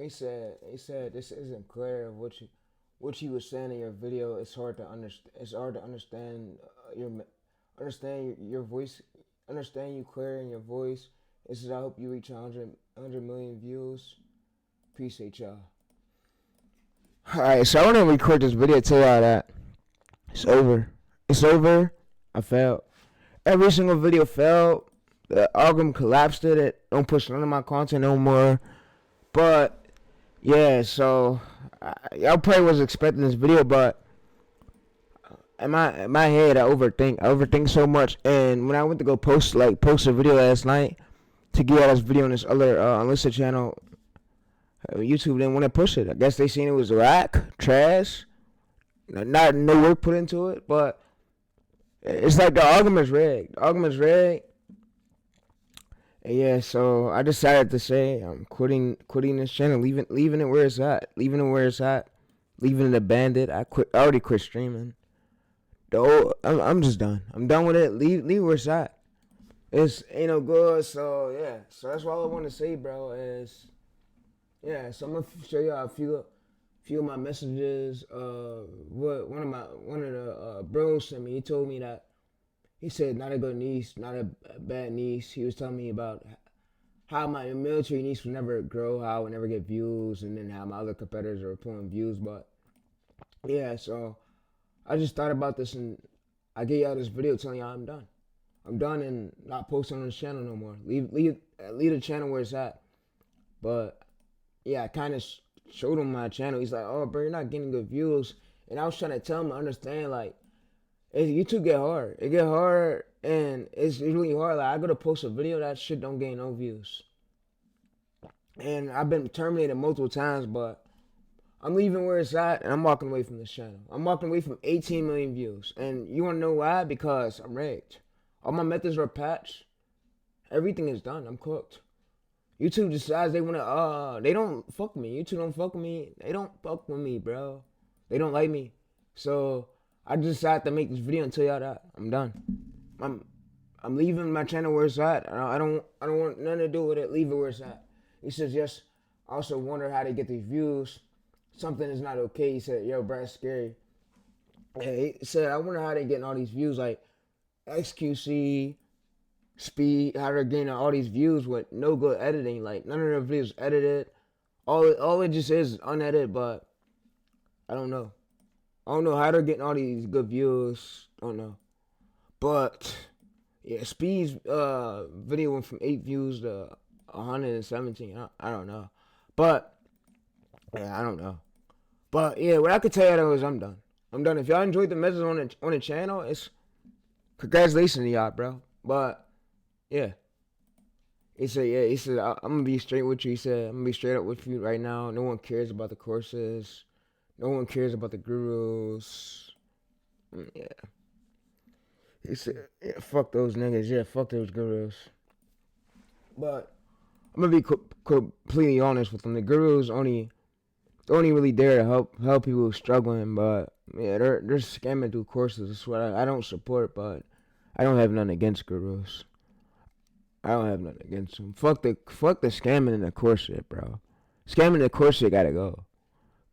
he said this isn't clear what you was saying in your video. It's hard to understand. It's hard to understand your voice, understand you clear in your voice. It says I hope you reach 100 million views. Appreciate y'all. All right, so I want to record this video. Tell y'all that it's over. It's over. I failed. Every single video failed. The algorithm collapsed it. It don't push none of my content no more. But yeah, so y'all probably was expecting this video, but in my head, I overthink so much. And when I went to go post a video last night to get out this video on this other unlisted channel, YouTube didn't want to push it. I guess they seen it was whack, trash, not no work put into it. But it's like the argument's rigged. The argument's rigged. And yeah, so I decided to say I'm quitting this channel, leaving it where it's at, leaving it abandoned. I already quit streaming. I'm just done. I'm done with it. Leave where it's at. It's ain't no good. So yeah. So that's all I want to say, bro. Is yeah. So I'm gonna show y'all a few of my messages. What one of the bros sent me. He told me that he said not a good niece, not a bad niece. He was telling me about how my military niece would never grow, how I would never get views, and then how my other competitors are pulling views. But yeah, so I just thought about this and I gave y'all this video telling y'all I'm done. I'm done and not posting on this channel no more. Leave the channel where it's at. But yeah, I kind of showed him my channel. He's like, oh, bro, you're not getting good views. And I was trying to tell him to understand, like, YouTube get hard. It get hard and it's really hard. Like, I go to post a video, that shit don't gain no views. And I've been terminated multiple times, but I'm leaving where it's at, and I'm walking away from this channel. I'm walking away from 18 million views. And you want to know why? Because I'm rigged. All my methods are patched. Everything is done. I'm cooked. YouTube decides they want to, they don't fuck with me. YouTube don't fuck with me. They don't fuck with me, bro. They don't like me. So I decided to make this video and tell y'all that. I'm done. I'm leaving my channel where it's at. I don't want nothing to do with it. Leave it where it's at. He says, yes, I also wonder how they get these views. Something is not okay. He said, yo, bro, it's scary. Yeah, he said, I wonder how they getting all these views, like XQC, Speed, how they're getting all these views with no good editing. Like, none of their videos edited. All it just is unedited, but I don't know. I don't know how they're getting all these good views. I don't know. But, yeah, Speed's video went from 8 views to 117. I don't know. But, yeah, I don't know. But yeah, what I could tell you though is I'm done. I'm done. If y'all enjoyed the message on the channel, it's congratulations to y'all, bro. But yeah, he said I'm gonna be straight with you. He said I'm gonna be straight up with you right now. No one cares about the courses. No one cares about the gurus. Yeah. He said, yeah, fuck those niggas. Yeah, fuck those gurus. But I'm gonna be completely honest with them. The gurus they're only really there to help people who are struggling, but yeah, they're scamming through courses. That's what I don't support, but I don't have nothing against gurus. I don't have nothing against them. Fuck the scamming in the course shit, bro. Scamming in the course shit gotta go.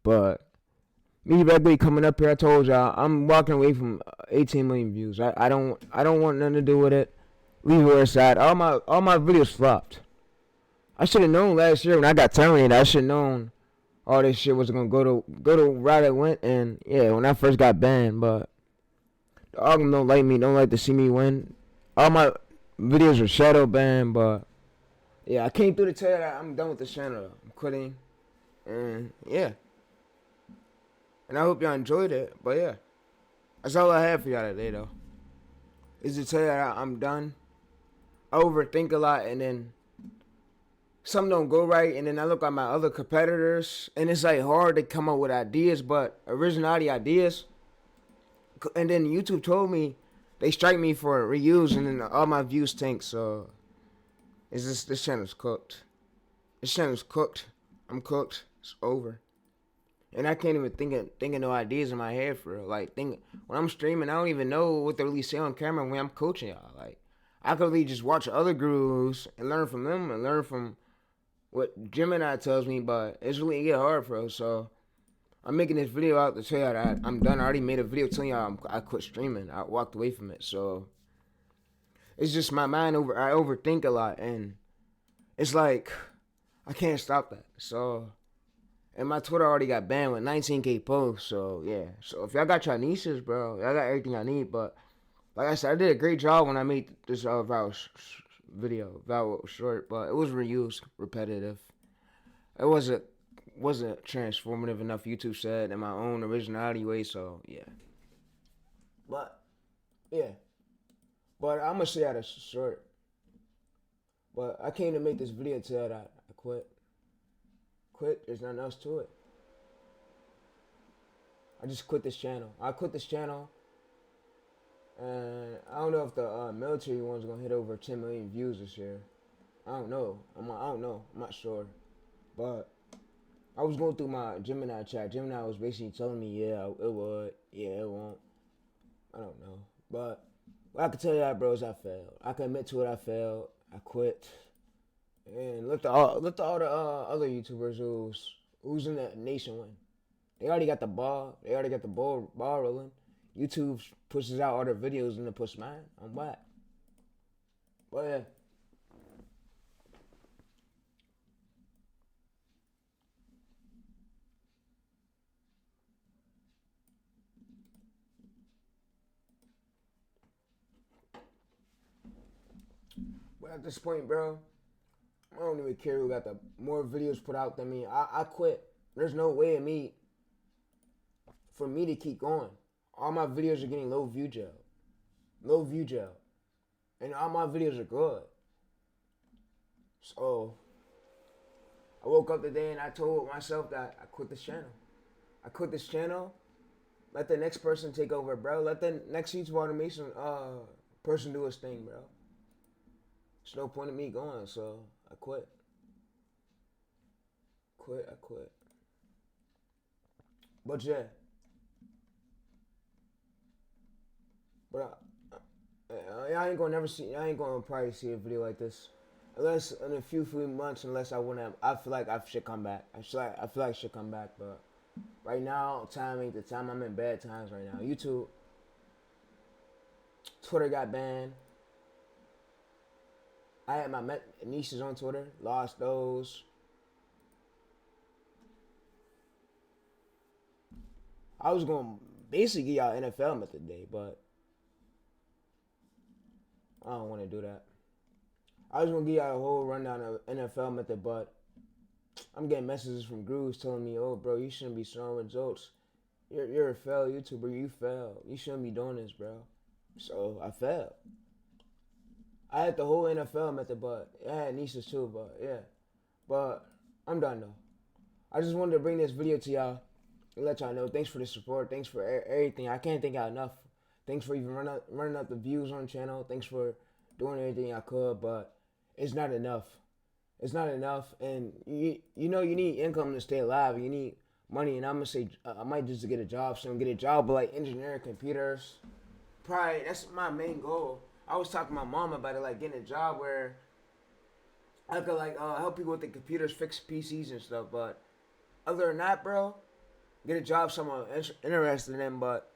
But me regularly coming up here, I told y'all I'm walking away from 18 million views. I don't want nothing to do with it. Leave it where it's at. All my videos flopped. I should have known last year when I got terminated. I should have known all this shit was gonna go to route it went. And yeah, when I first got banned, but the algorithm don't like me, don't like to see me win. All my videos were shadow banned, but yeah, I came through to tell you that I'm done with the channel. I'm quitting, and yeah, and I hope y'all enjoyed it. But yeah, that's all I have for y'all today, though. Is to tell you that I'm done. I overthink a lot, and then something don't go right, and then I look at my other competitors, and it's like hard to come up with ideas, but originality ideas. And then YouTube told me they strike me for reuse, and then all my views tank. So it's just this channel's cooked. This channel's cooked. I'm cooked. It's over. And I can't even think of no ideas in my head for real. Like when I'm streaming, I don't even know what to really say on camera when I'm coaching y'all. Like I could really just watch other gurus and learn from them and learn from what Gemini tells me, but it's really get hard, bro. So I'm making this video out to tell y'all that I'm done. I already made a video telling y'all I quit streaming. I walked away from it. So it's just my mind I overthink a lot, and it's like I can't stop that. So and my Twitter already got banned with 19K posts. So yeah. So if y'all got your nieces, bro, y'all got everything I need. But like I said, I did a great job when I made this video. Vowel short, but it was reused, repetitive. It wasn't transformative enough. YouTube said in my own originality way. So yeah. But yeah. But I'm gonna say that it's short. But I came to make this video to tell that I quit. Quit. There's nothing else to it. I just quit this channel. I quit this channel, and I don't know if the military one's gonna hit over 10 million views this year. I don't know. I don't know. I'm not sure. But I was going through my Gemini chat. Gemini was basically telling me, yeah, it would. Yeah, it won't. I don't know. But what I can tell y'all, bro, is I failed. I can admit to it. I failed. I quit. And look to all the other YouTubers who's in the nation win. They already got the ball. They already got the ball rolling. YouTube pushes out all their videos and they push mine. I'm whack. But yeah. But at this point, bro, I don't even care who got the more videos put out than me. I quit. There's no way for me to keep going. All my videos are getting low view gel. Low view gel. And all my videos are good. So I woke up today and I told myself that I quit this channel. I quit this channel. Let the next person take over, bro. Let the next YouTube automation person do his thing, bro. There's no point in me going, so I quit. I quit. But yeah. But I ain't gonna probably see a video like this. Unless in a few months, unless I feel like I should come back. I feel like I should come back, but right now, time ain't the time. I'm in bad times right now. YouTube, Twitter got banned. I had my nieces on Twitter, lost those. I was going to basically give y'all NFL method today, but I don't want to do that. I was going to give y'all a whole rundown of NFL method, but I'm getting messages from Grooves telling me, oh, bro, you shouldn't be showing results. You're a failed YouTuber. You failed. You shouldn't be doing this, bro. So I failed. I had the whole NFL method, but I had nieces too, but yeah. But I'm done though. I just wanted to bring this video to y'all and let y'all know. Thanks for the support. Thanks for everything. I can't thank y'all enough. Thanks for even running up the views on the channel. Thanks for doing everything I could, but it's not enough. It's not enough, and you know you need income to stay alive. You need money, and I'm gonna say I might just get a job soon. Get a job, but like engineering computers. Probably that's my main goal. I was talking to my mom about it, like getting a job where I could like help people with the computers, fix PCs and stuff. But other than that, bro, get a job someone interested in. But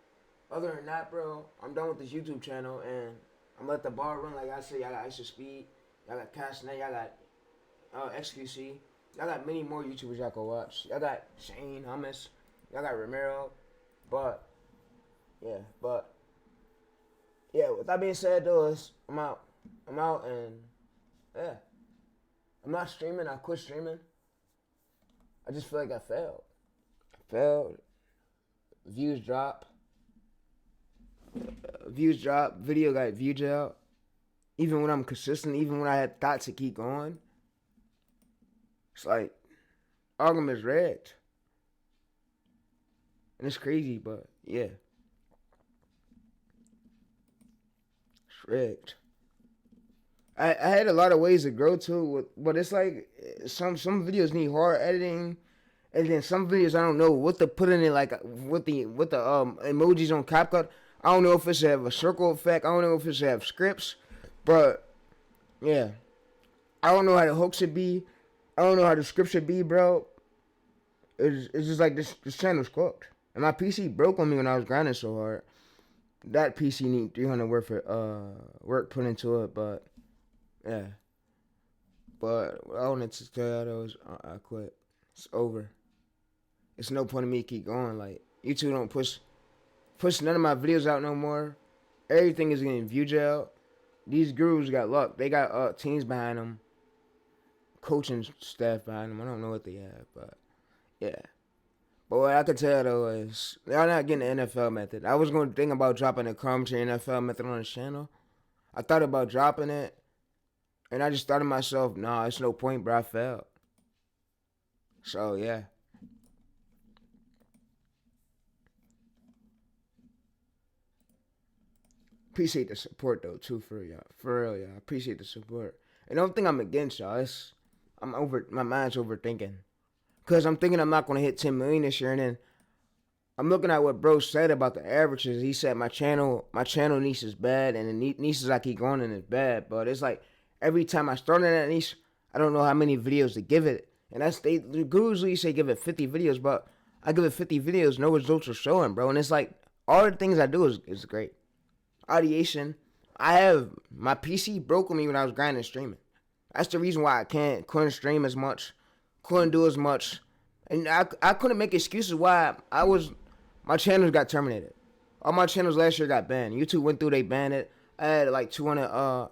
other than that, bro, I'm done with this YouTube channel, and I'm let the bar run. Like I said, y'all got Extra Speed, y'all got Cashnet, y'all got XQC, y'all got many more YouTubers y'all can watch. Y'all got Shane, Hummus, y'all got Romayroh. But yeah, with that being said, though, I'm out, and yeah, I'm not streaming. I quit streaming. I just feel like I failed. Views drop. Video got views out. Even when I'm consistent, even when I had thoughts to keep going, it's like algorithm is rigged, and it's crazy. But yeah. Rigged. I had a lot of ways to grow too, but it's like some videos need hard editing, and then some videos I don't know what to put in it, like with the emojis on CapCut. I don't know if it should have a circle effect. I don't know if it should have scripts, but yeah, I don't know how the hook should be. I don't know how the script should be, bro. It's just like this channel's cooked. And my PC broke on me when I was grinding so hard. That PC need 300 worth of work put into it, but yeah. But what I wanted to tell you though is I quit. It's over. It's no point in me keep going. Like YouTube don't push none of my videos out no more. Everything is getting view jailed. These gurus got luck. They got teams behind them, coaching staff behind them. I don't know what they have, but yeah. But what I can tell though is they're not getting the NFL method. I was going to think about dropping the commentary NFL method on the channel. I thought about dropping it, and I just thought to myself, nah, it's no point, bro. I failed. So yeah. Appreciate the support though too, for y'all. For real, y'all. Appreciate the support. And don't think I'm against y'all. My mind's overthinking. Cause I'm thinking I'm not gonna hit 10 million this year, and then I'm looking at what bro said about the averages. He said my channel niche is bad, and the niches I keep going in is bad. But it's like every time I start in that niche, I don't know how many videos to give it. And the gurus usually say give it 50 videos, but I give it 50 videos, no results are showing, bro. And it's like all the things I do is great. Ideation. I have my PC broke on me when I was grinding streaming. That's the reason why I couldn't stream as much, couldn't do as much, and I couldn't make excuses why my channels got terminated. All my channels last year got banned. YouTube went through, they banned it. I had like 200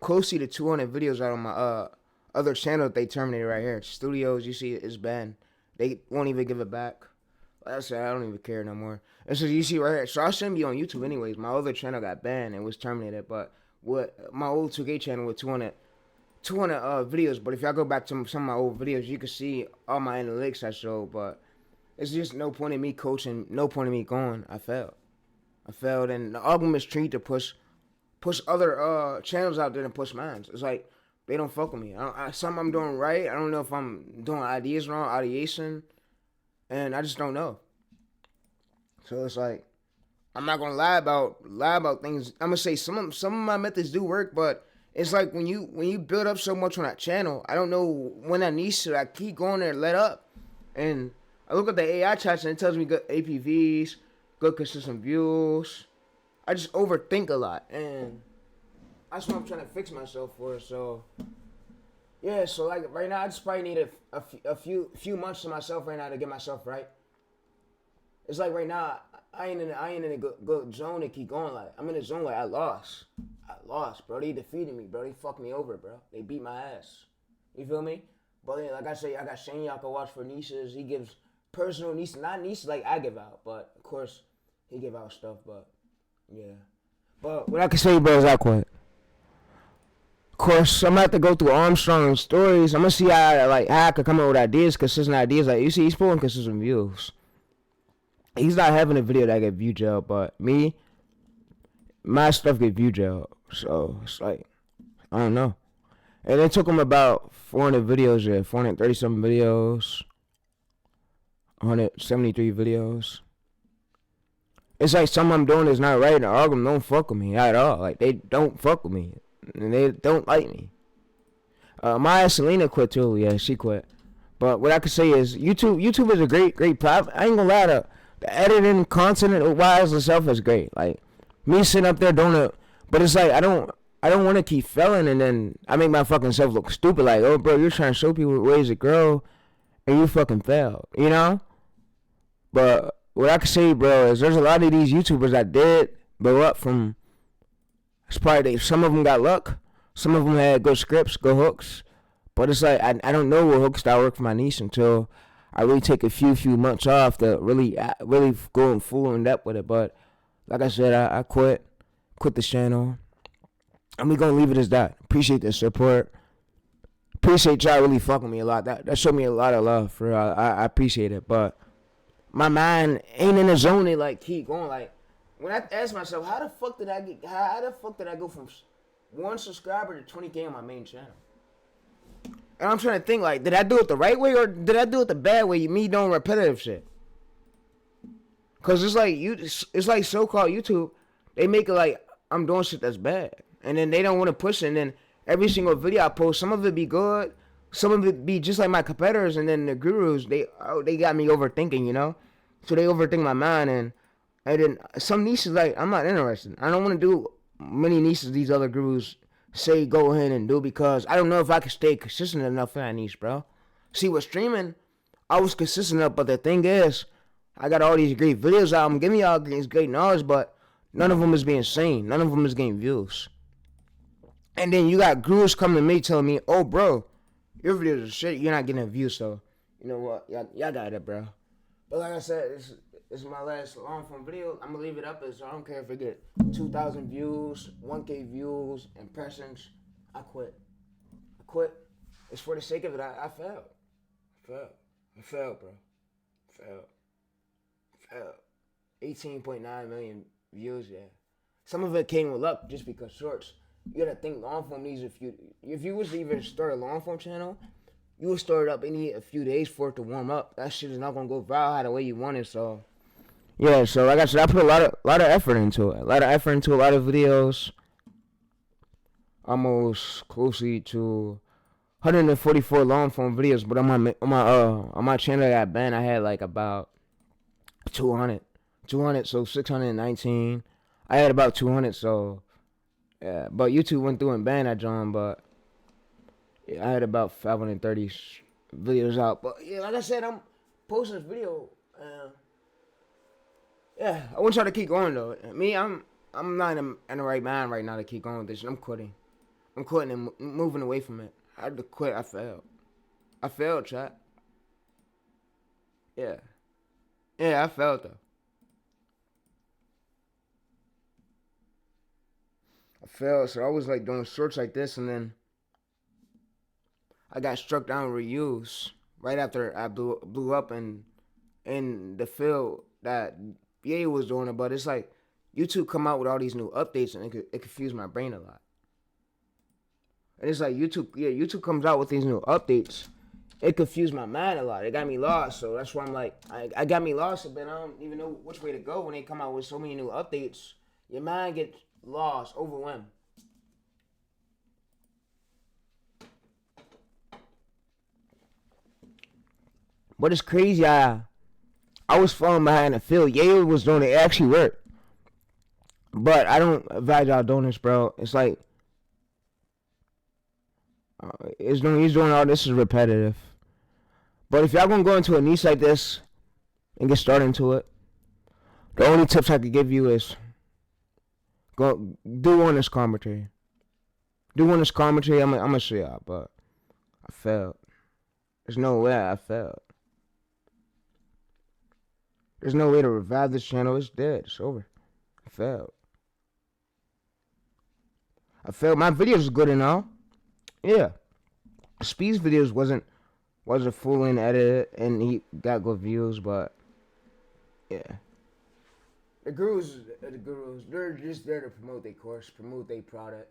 closely to 200 videos out on my other channel that they terminated right here. Studios, you see it's banned. They won't even give it back. Like I said, I don't even care no more. And so you see right here, so I shouldn't be on YouTube anyways. My other channel got banned and was terminated, but my old 2K channel with 200 videos. But if y'all go back to some of my old videos, you can see all my analytics I showed. But it's just no point in me coaching, no point in me going. I failed, and the argument is treated to push other channels out there and push mine. It's like they don't fuck with me. Something I'm doing right. I don't know if I'm doing ideas wrong, ideation, and I just don't know. So it's like I'm not gonna lie about things. I'm gonna say some of my methods do work, but it's like when you build up so much on that channel, I don't know when I need to. I keep going there, let up, and I look at the AI charts and it tells me good APVs, good consistent views. I just overthink a lot, and that's what I'm trying to fix myself for. So yeah, so like right now, I just probably need a few months to myself right now to get myself right. It's like right now, I ain't in a good zone to keep going. Like I'm in a zone like I lost, bro. They defeated me, bro. They fucked me over, bro. They beat my ass. You feel me? But yeah, like I say, I got Shane y'all can watch for niches. He gives personal niches, not niches like I give out, but of course he give out stuff. But yeah, but what I can say, bro, is I quit. Of course, I'm gonna have to go through Armstrong's stories. I'm gonna see how I could come up with ideas, consistent ideas. Like you see, he's pulling consistent views. He's not having a video that get view jail, but me, my stuff get view jail. So it's like, I don't know. And it took him about 400 videos, 437 videos, 173 videos. It's like something I'm doing is not right, and the algorithm don't fuck with me at all. Like, they don't fuck with me, and they don't like me. Maya Selena quit too. Yeah, she quit. But what I could say is YouTube is a great platform. I ain't gonna lie to the editing content wise itself is great. Like me sitting up there doing it, but it's like I don't want to keep failing, and then I make my fucking self look stupid. Like, oh bro, you're trying to show people ways to grow, and you fucking fail. You know. But what I can say, bro, is there's a lot of these YouTubers that did blow up from. It's probably some of them got luck, some of them had good scripts, good hooks, but it's like I don't know what hooks that work for my niche until I really take a few months off to really go in full in depth with it. But like I said, I quit this channel, and we gonna leave it as that. Appreciate the support. Appreciate y'all really fucking me a lot. That showed me a lot of love for real. I appreciate it, but my mind ain't in the zone to like keep going. Like when I ask myself, how the fuck did I go from 1 subscriber to 20K on my main channel? And I'm trying to think, like, did I do it the right way or did I do it the bad way? Me doing repetitive shit. Cause it's like so-called YouTube, they make it like I'm doing shit that's bad, and then they don't want to push it. And then every single video I post, some of it be good, some of it be just like my competitors, and then the gurus, they got me overthinking, you know. So they overthink my mind, and then some niches, like, I'm not interested. I don't want to do many niches these other gurus say go ahead and do, because I don't know if I can stay consistent enough for that niche, bro. See, with streaming, I was consistent enough, but the thing is, I got all these great videos out. I'm giving y'all these great knowledge, but none of them is being seen. None of them is getting views. And then you got gurus coming to me telling me, oh, bro, your videos are shit. You're not getting views, so you know what? Y'all got it, bro. But like I said, this is my last long form video. I'm gonna leave it up, so I don't care if it get 2,000 views, 1K views, impressions. I quit. It's for the sake of it. I failed. I failed, bro. Failed. 18.9 million views, yeah. Some of it came with luck, just because shorts. You gotta think long form needs if you was to even start a long form channel, you would start it up and need a few days for it to warm up. That shit is not gonna go viral the way you want it. So yeah, so like I said, I put a lot of effort into it. A lot of videos. Almost closely to 144 long form videos, but on my channel that I banned, I had like about 200, so 619. I had about 200, so yeah. But YouTube went through and banned that John, but yeah, I had about 530 videos out. But yeah, like I said, I'm posting this video. Yeah, I want y'all to keep going though. Me, I'm not in the right mind right now to keep going with this. I'm quitting and moving away from it. I had to quit. I failed, chat. Yeah, I failed though. I failed, so I was like doing shorts like this, and then I got struck down with reviews right after I blew up in the field that Ye was doing it. But it's like YouTube come out with all these new updates, and it confused my brain a lot. And it's like YouTube comes out with these new updates. It confused my mind a lot. It got me lost. So that's why I'm like, I got me lost, but I don't even know which way to go when they come out with so many new updates. Your mind gets lost, overwhelmed. But it's crazy. I was falling behind the field. Ye was doing it. It actually worked. But I don't advise y'all doing this, bro. It's like, he's doing all this is repetitive. But if y'all gonna go into a niche like this and get started into it, the only tips I could give you is go do honest commentary. I'm gonna show y'all, but I failed. There's no way I failed. There's no way to revive this channel. It's dead. It's over. I failed. My videos was good and all. Yeah. Speed's videos wasn't full in edited, and he got good views, but yeah. The gurus, they're just there to promote their course, promote their product.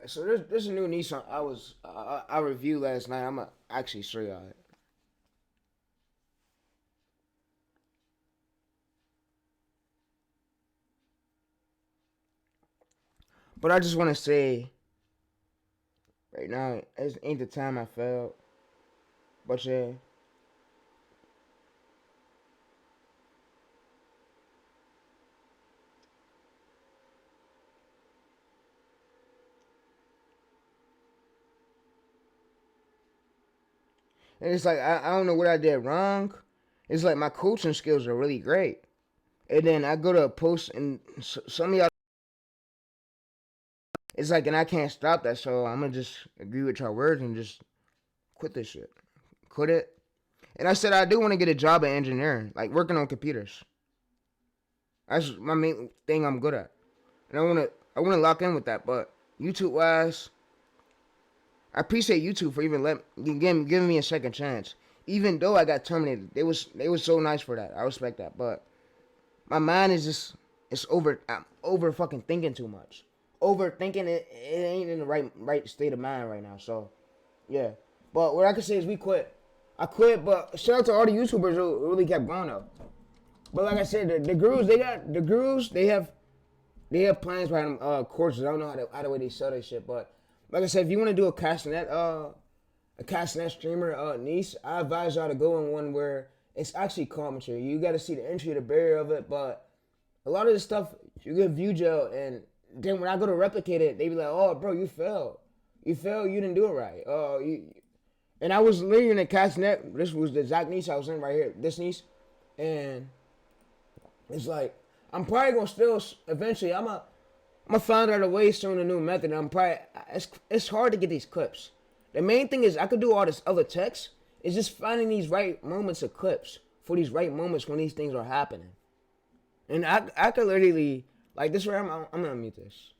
So there's a new niche I reviewed last night. I'm gonna actually show y'all it. But I just want to say, right now, it ain't the time I failed. But yeah. And it's like, I don't know what I did wrong. It's like my coaching skills are really great. And then I go to a post, and some of y'all, it's like, and I can't stop that. So I'm going to just agree with y'all words and just quit this shit. Quit it. And I said I do want to get a job in engineering, like working on computers. That's my main thing I'm good at. And I want to lock in with that. But YouTube-wise, I appreciate YouTube for even giving me a second chance. Even though I got terminated, they was so nice for that. I respect that. But my mind is just I'm over fucking thinking too much. Overthinking it ain't in the right state of mind right now. So yeah. But what I can say is we quit. I quit, but shout out to all the YouTubers who really kept going though. But like I said, the gurus, they have they have plans behind them courses. I don't know how the way they sell that shit, but like I said, if you want to do a castanet streamer niche, I advise y'all to go in one where it's actually commentary. You got to see the entry, the barrier of it, but a lot of this stuff you get view jail, and then when I go to replicate it, they be like, "Oh, bro, you failed. You failed. You didn't do it right." Oh, and I was literally in a castanet. This was the exact niche I was in right here. This niche, and it's like I'm probably gonna still eventually. I'm gonna find out a way soon, a new method. I'm probably it's hard to get these clips. The main thing is I could do all this other text. It's just finding these right moments of clips for these right moments when these things are happening. And I could literally like this. Where I'm gonna mute this.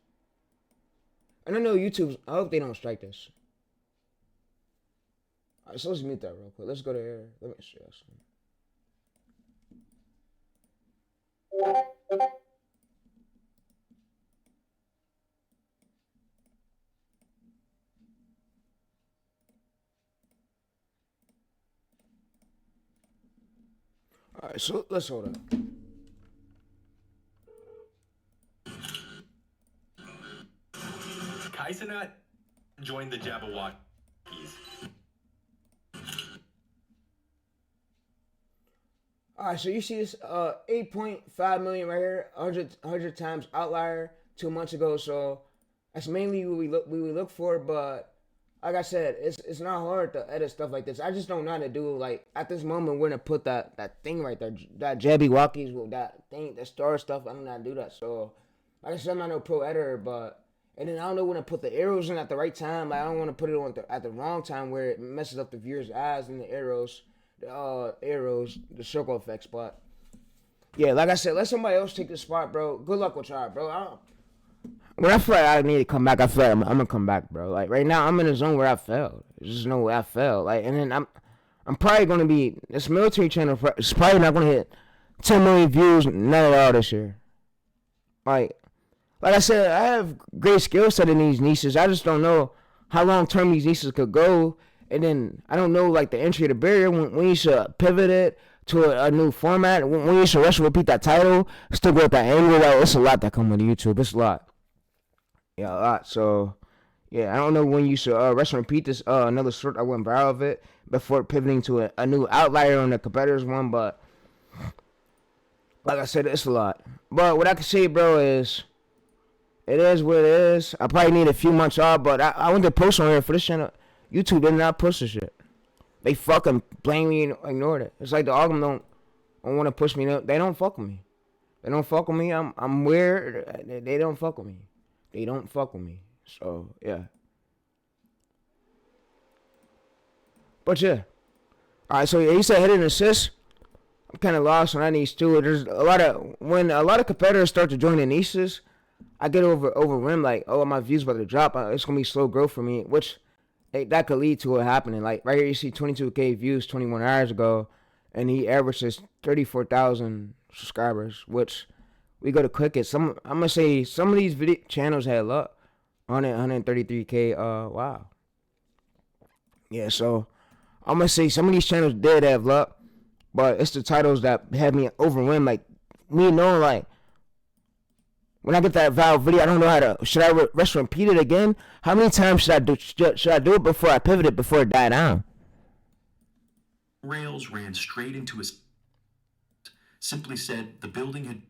And I know YouTube. I hope they don't strike this. Alright, so let's mute that real quick. Let's go to here. Let me show you something. Alright, so let's hold up. Kaisenat joined the Jabberwockies. Alright, so you see this 8.5 million right here, 100 times outlier 2 months ago. So that's mainly what we look for. But like I said, it's not hard to edit stuff like this. I just don't know how to do like at this moment. We're gonna put that thing right there, that Jabberwockies with that thing, that star stuff. I don't know how to do that. So like I said, I'm not no pro editor, but. And then I don't know when to put the arrows in at the right time. Like I don't want to put it on at the wrong time where it messes up the viewer's eyes and the arrows, the circle effects. But yeah, like I said, let somebody else take the spot, bro. Good luck with y'all, bro. When I feel like I need to come back, I feel like I'm gonna come back, bro. Like right now, I'm in a zone where I failed. There's just no way I failed. Like, and then I'm probably gonna be this military channel. It's probably not gonna hit 10 million views, none at all this year. Like I said, I have great skill set in these niches. I just don't know how long term these niches could go. And then I don't know like the entry, the barrier, when you should pivot it to a new format, when you should rush and repeat that title, still go with that angle. Like, it's a lot that come with YouTube. It's a lot. Yeah, a lot. So, yeah, I don't know when you should rush and repeat this another sort I went viral of it before pivoting to a new outlier on the competitor's one. But like I said, it's a lot. But what I can say, bro, is it is what it is. I probably need a few months off, but I went to post on here for this channel. YouTube did not push this shit. They fucking blame me and ignored it. It's like the algorithm don't want to push me. They don't fuck with me. They don't fuck with me. I'm weird. They don't fuck with me. They don't fuck with me. So yeah. But yeah. Alright, so you said hit and assist. I'm kind of lost on that niche too. There's when a lot of competitors start to join the niches, I get overwhelmed, like, oh, my views about to drop. It's gonna be slow growth for me, which that could lead to it happening. Like right here, you see 22K views 21 hours ago, and he averages 34,000 subscribers. Which we go to click it. I'm gonna say some of these video channels had luck on it, 133K. Wow. Yeah, so I'm gonna say some of these channels did have luck, but it's the titles that had me overwhelmed. Like me knowing like. When I get that viral video, I don't know how to. Should I rush and repeat it again? How many times should I do it before I pivot it before it died down? Rails ran straight into his. Simply said the building had.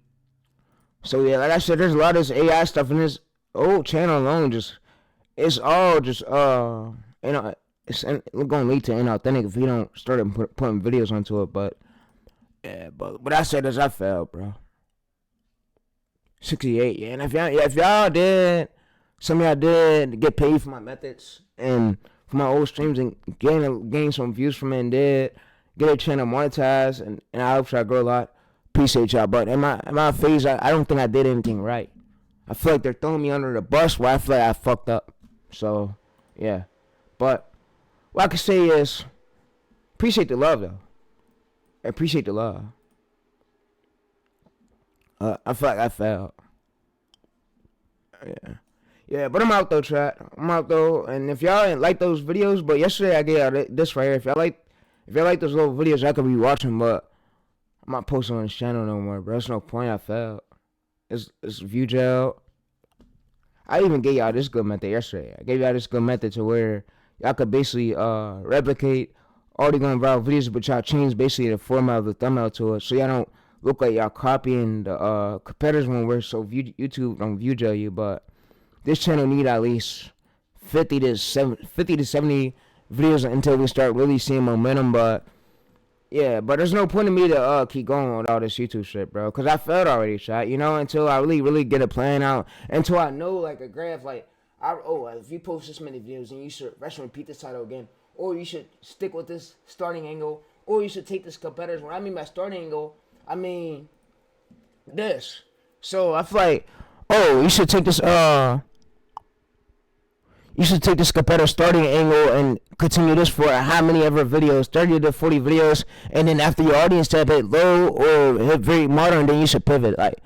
So yeah, like I said, there's a lot of this AI stuff in this old channel alone. It's all just it's gonna lead to inauthentic if you don't start putting videos onto it. But yeah, but what I said is I failed, bro. 68, yeah. And if y'all did, some of y'all did get paid for my methods and for my old streams and gain some views from it and did get a channel monetized and I hope I grow a lot. Appreciate y'all. But in my phase, I don't think I did anything right. I feel like they're throwing me under the bus where I feel like I fucked up. So, yeah. But what I can say is appreciate the love though. I appreciate the love. I feel like I failed. Yeah, but I'm out though, chat. I'm out though, and if y'all didn't like those videos, but yesterday I gave out this right here. If y'all like those little videos, I could be watching, but I'm not posting on this channel no more, bro. There's no point. I failed. It's view gel. I even gave y'all this good method yesterday. I gave y'all this good method to where y'all could basically replicate already going viral videos, but y'all change basically the format of the thumbnail to it, so y'all don't look like y'all copying the competitors when we're so YouTube don't view gel you. But this channel need at least 50 to 70 videos until we start really seeing momentum. But yeah, but there's no point in me to keep going with all this YouTube shit, bro. Cause I failed already, shot. You know, until I really get a plan out, until I know like a graph, like if you post this many videos, then you should repeat this title again, or you should stick with this starting angle, or you should take this competitors. What I mean by starting angle, I mean this. So I feel like, oh, you should take this competitor starting angle and continue this for how many ever videos, 30 to 40 videos, and then after your audience tab hit low or hit very modern, then you should pivot. Like,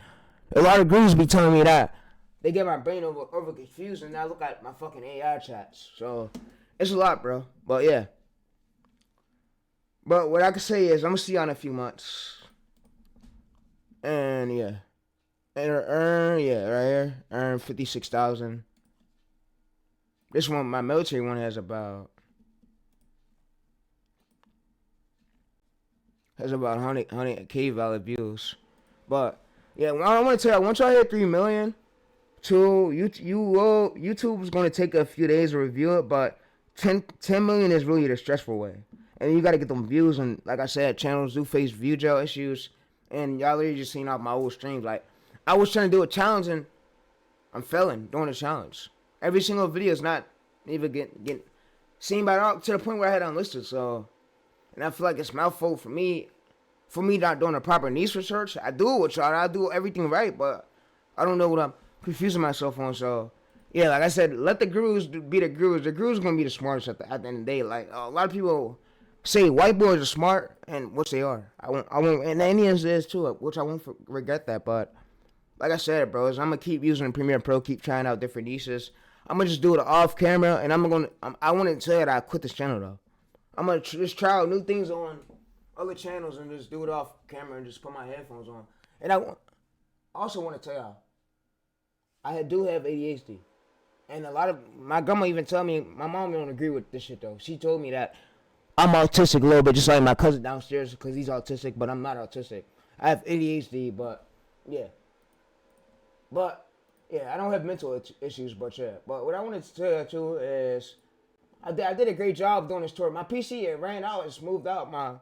a lot of gurus be telling me that. They get my brain over confused, and now look at my fucking AI chats. So, it's a lot, bro. But yeah. But what I can say is, I'm gonna see y'all in a few months. And yeah. And right here, earn 56,000. This one, my military one, has about 100K valid views. But yeah, I want to tell you, once y'all hit 3 million, YouTube's going to take a few days to review it, but 10 million is really the stressful way. And you got to get them views, and like I said, channels do face view gel issues, and y'all literally just seen off my old streams. Like, I was trying to do a challenge, and I'm failing doing the challenge. Every single video is not even getting seen by all, to the point where I had unlisted. So, and I feel like it's my fault for me not doing the proper niche research. I do it with y'all. I do everything right, but I don't know what I'm confusing myself on. So, yeah, like I said, let the gurus be the gurus. The gurus gonna be the smartest at the end of the day. Like, a lot of people say white boys are smart, and which they are. I won't, and the Indians is too, which I won't regret that. But like I said, bros, I'm gonna keep using Premiere Pro, keep trying out different niches. I'm gonna just do it off camera, and I want to tell you that I quit this channel though. I'm gonna just try out new things on other channels and just do it off camera and just put my headphones on. And I also want to tell y'all, I do have ADHD, and a lot of my grandma even tell me. My mom don't agree with this shit though. She told me that I'm autistic a little bit, just like my cousin downstairs, because he's autistic, but I'm not autistic. I have ADHD, but yeah. But yeah, I don't have mental issues, but yeah. But what I wanted to tell you too is, I did a great job doing this tour. My PC, it ran out and smoothed out. My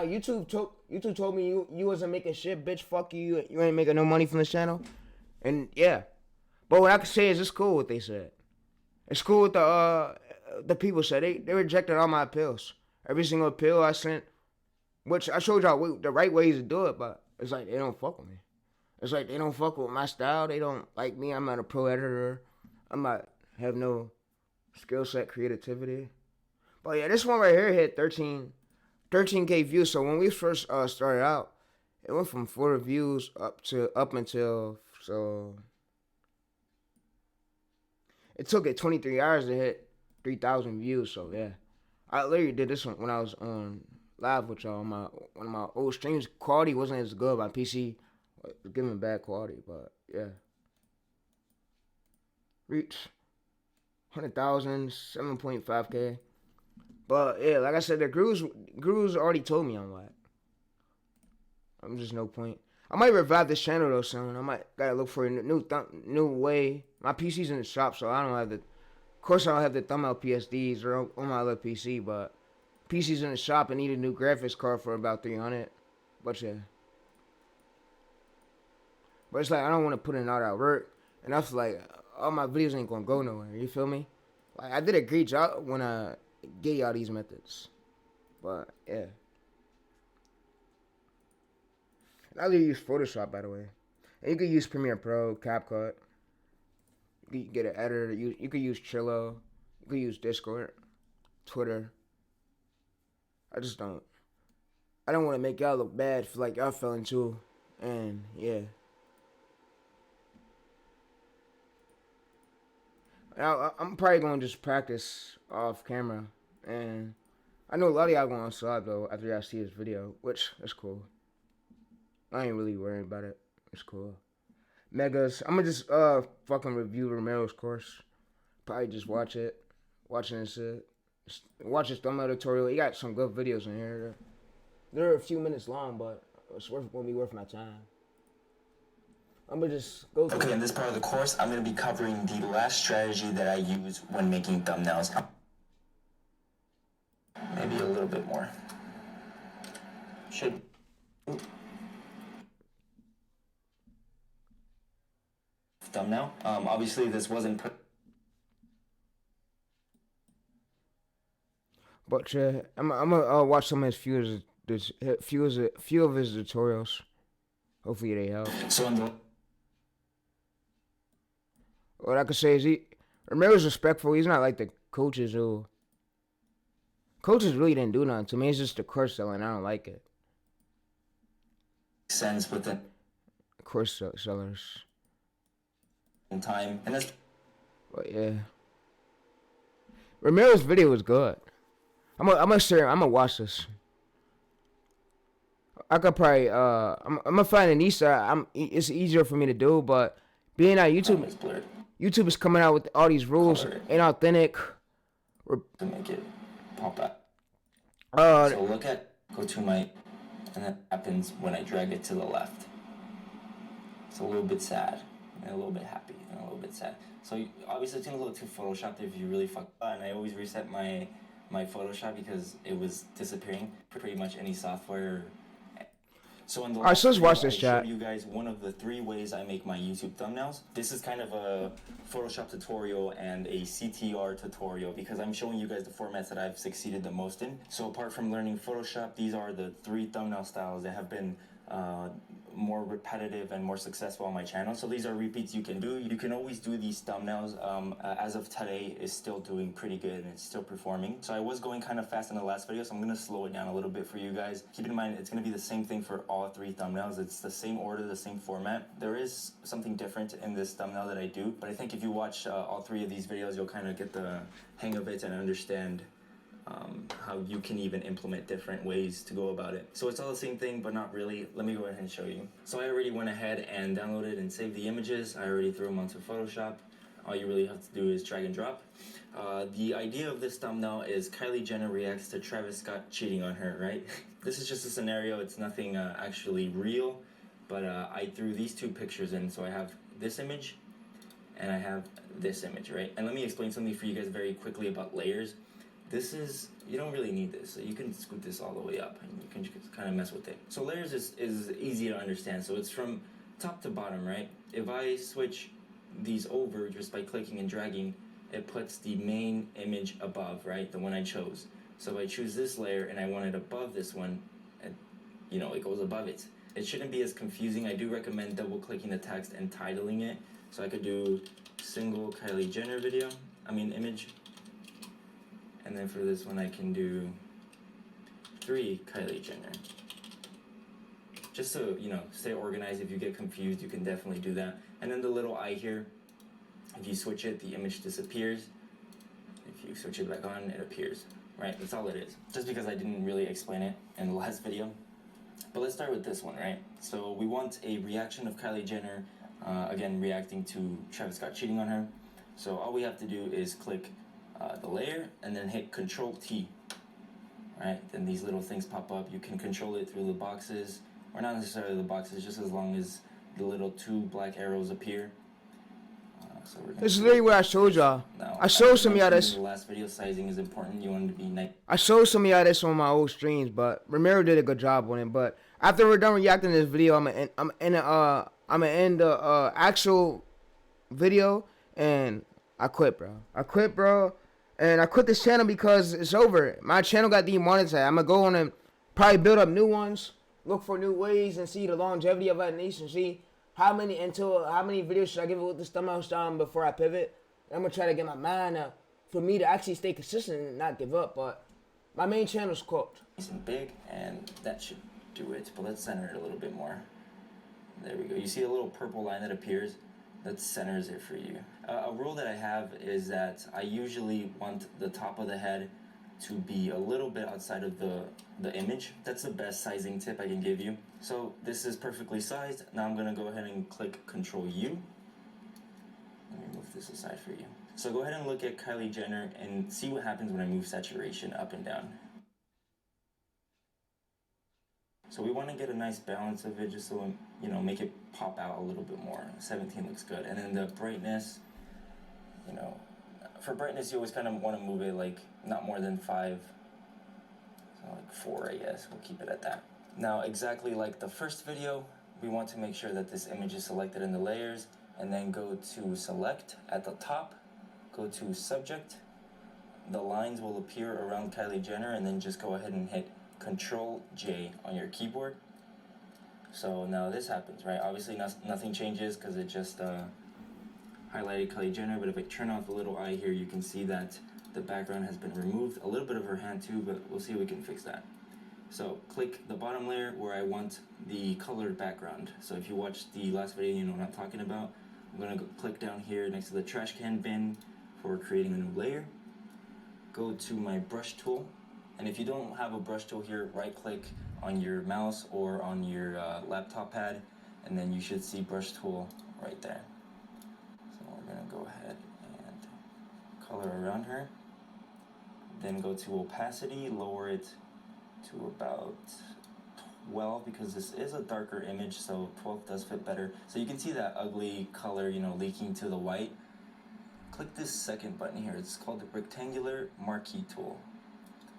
YouTube told me you wasn't making shit, bitch. Fuck you. You ain't making no money from this channel. And yeah, but what I can say is it's cool what they said. It's cool what the people said. They rejected all my appeals. Every single appeal I sent, which I showed y'all the right ways to do it, but it's like they don't fuck with me. It's like they don't fuck with my style. They don't like me. I'm not a pro editor. I'm not have no skill set, creativity. But yeah, this one right here hit 13K views. So when we first started out, it went from 4 views up until so. It took it 23 hours to hit 3,000 views. So yeah, I literally did this one when I was on live with y'all. One of my old streams, quality wasn't as good. My PC was giving bad quality, but yeah. Reach 100,000, 7.5K. But yeah, like I said, the gurus already told me I'm whack. I'm just no point. I might revive this channel though soon. I might gotta look for a new way. My PC's in the shop, so I don't have of course I don't have the thumbnail PSDs or on my other PC, but PC's in the shop and need a new graphics card for about 300. But yeah. But it's like I don't want to put in all that work, and I feel like all my videos ain't gonna go nowhere. You feel me? Like I did a great job when I gave y'all these methods, but yeah. And I really use Photoshop, by the way. And you can use Premiere Pro, CapCut. You can get an editor. You can use Trello. You can use Discord, Twitter. I just don't. I don't want to make y'all look bad for like y'all fell into, and yeah. I'm probably gonna just practice off camera, and I know a lot of y'all gonna sub though after y'all see this video, which is cool. I ain't really worried about it. It's cool. Megas. I'm gonna just fucking review Romayroh's course. Probably just watch it, watching this shit. Watch his thumbnail tutorial. He got some good videos in here. They're a few minutes long, but it's gonna be worth my time. I'm gonna just go through. Okay, in this part of the course, I'm gonna be covering the last strategy that I use when making thumbnails. Maybe a little bit more. Should. Thumbnail. Obviously, this wasn't. But yeah, I'm gonna watch some of his few of his tutorials. Hopefully they help. So in the. What I could say is Romayroh's respectful. He's not like the coaches who. Coaches really didn't do nothing to me. It's just the course selling. I don't like it. Sense within. Course sellers. Time and that's. But yeah, Romayroh's video was good. I'm gonna watch this. I could probably I'm gonna find a niche that it's easier for me to do, but being on YouTube is coming out with all these rules, inauthentic. To make it pop out. So go to my, and that happens when I drag it to the left. It's a little bit sad, and a little bit happy, and a little bit sad. So obviously it's gonna look too photoshopped if you really fuck up, and I always reset my Photoshop because it was disappearing. Pretty much any software. So in the Alright, so let's watch this, I chat. showed you guys one of the 3 ways I make my YouTube thumbnails. This is kind of a Photoshop tutorial and a CTR tutorial because I'm showing you guys the formats that I've succeeded the most in. So apart from learning Photoshop, these are the 3 thumbnail styles that have been more repetitive and more successful on my channel. So these are repeats you can do. You can always do these thumbnails. As of today, is still doing pretty good and it's still performing. So I was going kind of fast in the last video, so I'm gonna slow it down a little bit for you guys. Keep in mind, it's gonna be the same thing for all 3 thumbnails. It's the same order, the same format. There is something different in this thumbnail that I do, but I think if you watch all 3 of these videos, you'll kind of get the hang of it and understand how you can even implement different ways to go about it. So it's all the same thing, but not really. Let me go ahead and show you. So I already went ahead and downloaded and saved the images. I already threw them onto Photoshop. All you really have to do is drag and drop. The idea of this thumbnail is Kylie Jenner reacts to Travis Scott cheating on her, right? This is just a scenario. It's nothing actually real, but I threw these 2 pictures in. So I have this image and I have this image, right? And let me explain something for you guys very quickly about layers. This is, you don't really need this. So you can scoot this all the way up and you can just kind of mess with it. So layers is easy to understand. So it's from top to bottom, right? If I switch these over just by clicking and dragging, it puts the main image above, right? The one I chose. So if I choose this layer and I want it above this one, it goes above it. It shouldn't be as confusing. I do recommend double clicking the text and titling it. So I could do single Kylie Jenner image. And then for this one, I can do 3 Kylie Jenner. Just so, stay organized. If you get confused, you can definitely do that. And then the little eye here, if you switch it, the image disappears. If you switch it back on, it appears. Right, that's all it is. Just because I didn't really explain it in the last video. But let's start with this one, right? So we want a reaction of Kylie Jenner, again, reacting to Travis Scott cheating on her. So all we have to do is click the layer and then hit Control-T, right? Then these little things pop up. You can control it through the boxes, or not necessarily the boxes, just as long as the little 2 black arrows appear. This is literally what I showed y'all. I showed some of y'all this. The last video sizing is important. You want it to be nice. I showed some of y'all this on my old streams, but Romayroh did a good job on it. But after we're done reacting to this video, I'm gonna end the actual video, and I quit, bro. And I quit this channel because it's over. My channel got demonetized. I'm gonna go on and probably build up new ones, look for new ways, and see the longevity of that niche, and see how many videos should I give it with this thumbnail style before I pivot. I'm gonna try to get my mind up for me to actually stay consistent and not give up. But my main channel is cooked. Nice and big, and that should do it. But let's center it a little bit more. There we go. You see a little purple line that appears? That centers it for you. A rule that I have is that I usually want the top of the head to be a little bit outside of the image. That's the best sizing tip I can give you. So this is perfectly sized. Now I'm gonna go ahead and click Control U. Let me move this aside for you. So go ahead and look at Kylie Jenner and see what happens when I move saturation up and down. So we want to get a nice balance of it, just so, you know, make it pop out a little bit more. 17 looks good. And then the brightness, you know, for brightness you always kind of want to move it like not more than 5, so like 4 I guess. We'll keep it at that. Now exactly like the first video, we want to make sure that this image is selected in the layers, and then go to select at the top, go to subject. The lines will appear around Kylie Jenner, and then just go ahead and hit Control J on your keyboard. So now this happens, right? Obviously nothing changes because it just highlighted Kylie Jenner, but if I turn off the little eye here, you can see that the background has been removed. A little bit of her hand too, but we'll see if we can fix that. So click the bottom layer where I want the colored background. So if you watched the last video, you know what I'm talking about. I'm gonna go click down here next to the trash can bin for creating a new layer. Go to my brush tool, and if you don't have a brush tool here, right click on your mouse or on your laptop pad, and then you should see brush tool right there. So we're gonna go ahead and color around her, then go to opacity, lower it to about 12 because this is a darker image, so 12 does fit better. So you can see that ugly color, you know, leaking to the white. Click this second button here. It's called the rectangular marquee tool.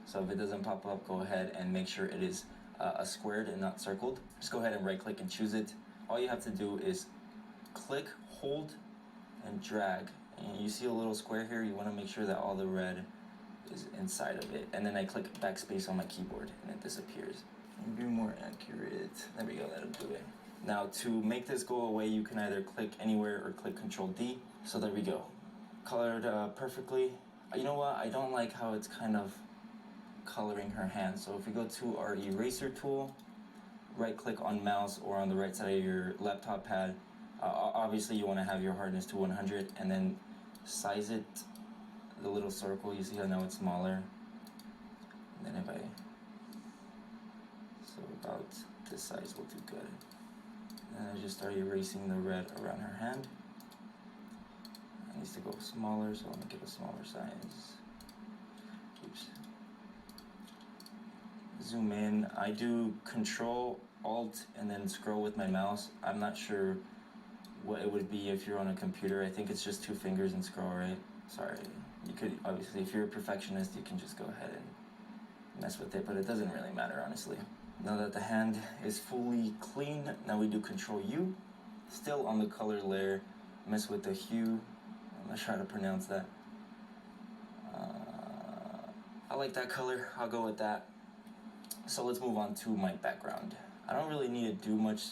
So if it doesn't pop up, go ahead and make sure it is a squared and not circled. Just go ahead and right click and choose it. All you have to do is click, hold, and drag. And you see a little square here, you want to make sure that all the red is inside of it. And then I click backspace on my keyboard and it disappears. Be more accurate. There we go, that'll do it. Now to make this go away, you can either click anywhere or click Control D. So there we go. Colored perfectly. You know what? I don't like how it's kind of coloring her hand. So if we go to our eraser tool, right click on mouse or on the right side of your laptop pad, obviously you want to have your hardness to 100 and then size it, the little circle. You see how now it's smaller. And then if I, so about this size will do good. And I just start erasing the red around her hand. It needs to go smaller, so I'll make it a smaller size. Oops. Zoom in. I do Control, Alt, and then scroll with my mouse. I'm not sure what it would be if you're on a computer. I think it's just 2 fingers and scroll, right? Sorry. You could, obviously, if you're a perfectionist, you can just go ahead and mess with it, but it doesn't really matter, honestly. Now that the hand is fully clean, now we do Control U. Still on the color layer, mess with the hue. I'm not sure how to pronounce that. I like that color, I'll go with that. So let's move on to my background. I don't really need to do much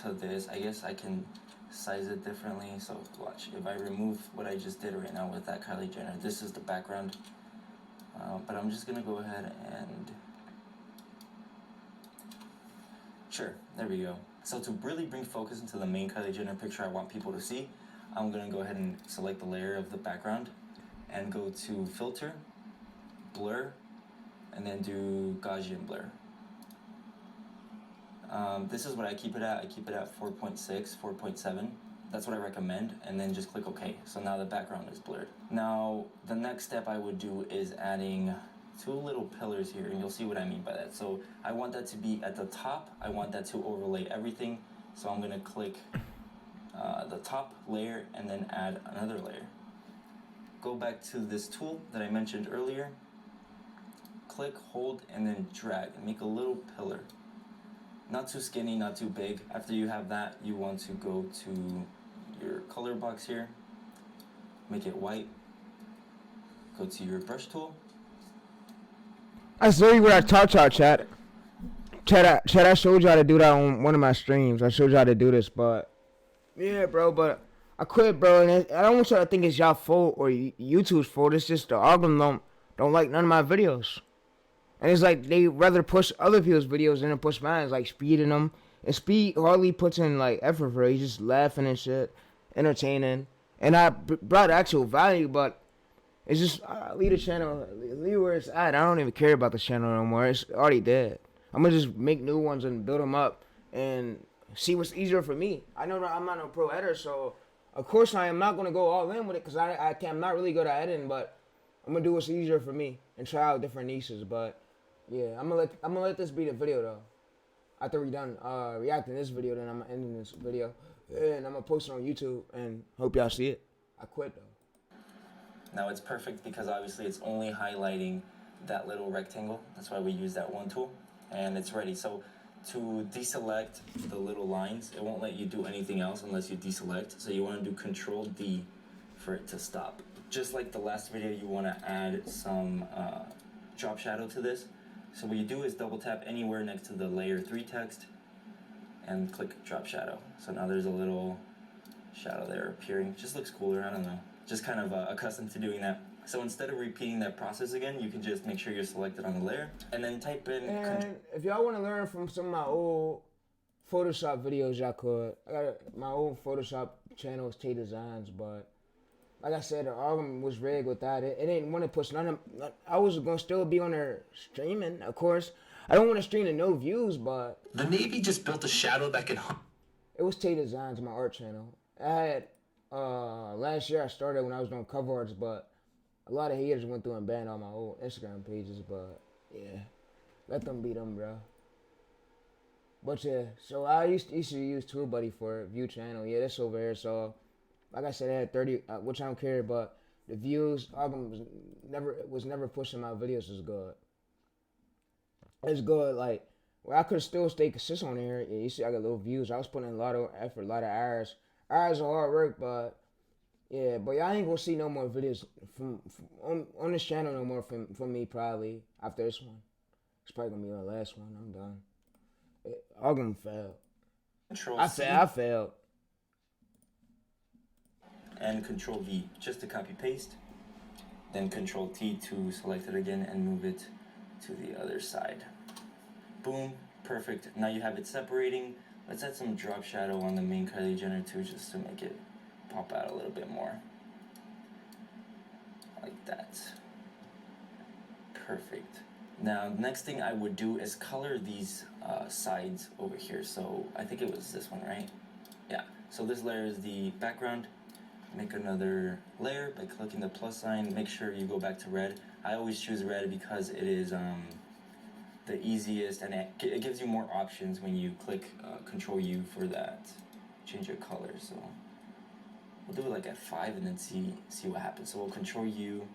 to this. I guess I can size it differently. So watch, if I remove what I just did right now with that Kylie Jenner, this is the background. But I'm just gonna go ahead and, sure, there we go. So to really bring focus into the main Kylie Jenner picture I want people to see, I'm gonna go ahead and select the layer of the background and go to Filter, Blur, and then do Gaussian Blur. This is what I keep it at. I keep it at 4.6, 4.7. That's what I recommend, and then just click OK. So now the background is blurred. Now, the next step I would do is adding 2 little pillars here, and you'll see what I mean by that. So I want that to be at the top. I want that to overlay everything. So I'm gonna click the top layer and then add another layer. Go back to this tool that I mentioned earlier. Click, hold, and then drag and make a little pillar. Not too skinny, not too big. After you have that, you want to go to your color box here, make it white, go to your brush tool. I saw you what I taught y'all, chat. Chat, I showed y'all how to do that on one of my streams. I showed y'all how to do this, but yeah, bro, but I quit, bro, and I don't want y'all to think it's y'all fault or YouTube's fault. It's just the algorithm don't like none of my videos. And it's like they rather push other people's videos than to push mine. It's like speeding them. And Speed hardly puts in like effort for it. He's just laughing and shit, entertaining. And I brought actual value, but It's just leave the channel, leave where it's at. I don't even care about the channel no more. It's already dead. I'm gonna just make new ones and build them up and see what's easier for me. I know that I'm not no pro editor, so of course I am not gonna go all in with it because I'm not really good at editing, but I'm gonna do what's easier for me and try out different niches. But yeah, I'm gonna let this be the video though. After we done reacting this video, then I'm ending this video and I'm gonna post it on YouTube and hope y'all see it. I quit though. Now it's perfect because obviously it's only highlighting that little rectangle. That's why we use that one tool, and it's ready. So to deselect the little lines, it won't let you do anything else unless you deselect. So you want to do Control D for it to stop. Just like the last video, you want to add some drop shadow to this. So what you do is double tap anywhere next to the layer 3 text and click drop shadow. So now there's a little shadow there appearing. Just looks cooler, I don't know. Just kind of accustomed to doing that. So instead of repeating that process again, you can just make sure you're selected on the layer and then type in. And if y'all want to learn from some of my old Photoshop videos, y'all could. I got my old Photoshop channel is Tay Designs, but like I said, the album was rigged with that. It ain't want to push none of. I was gonna still be on there streaming, of course. I don't want to stream to no views, but The Navy just built a shadow that can it was Tay Designs, my art channel. I had last year I started when I was doing cover arts, but a lot of haters went through and banned all my old Instagram pages. But yeah, let them be them, bro. But yeah, so I used to use TubeBuddy for view channel. Yeah, that's over here. So like I said, I had 30, which I don't care, but the views album was never pushing my videos as good. It's good, like where I could still stay consistent on here. Yeah, you see, I got little views. I was putting in a lot of effort, a lot of hours. Hours of hard work, but yeah, but y'all ain't gonna see no more videos from on this channel no more from me probably after this one. It's probably gonna be the last one. I'm done. Album failed. Control I C failed. and Control V just to copy paste. Then Control T to select it again and move it to the other side. Boom, perfect. Now you have it separating. Let's add some drop shadow on the main Kylie Jenner too, just to make it pop out a little bit more. Like that. Perfect. Now, next thing I would do is color these sides over here. So I think it was this one, right? Yeah. So this layer is the background. Make another layer by clicking the plus sign. Make sure you go back to red. I always choose red because it is the easiest, and it gives you more options when you click Control U for that. Change your color. So we'll do it like at 5 and then see what happens. So we'll Control U.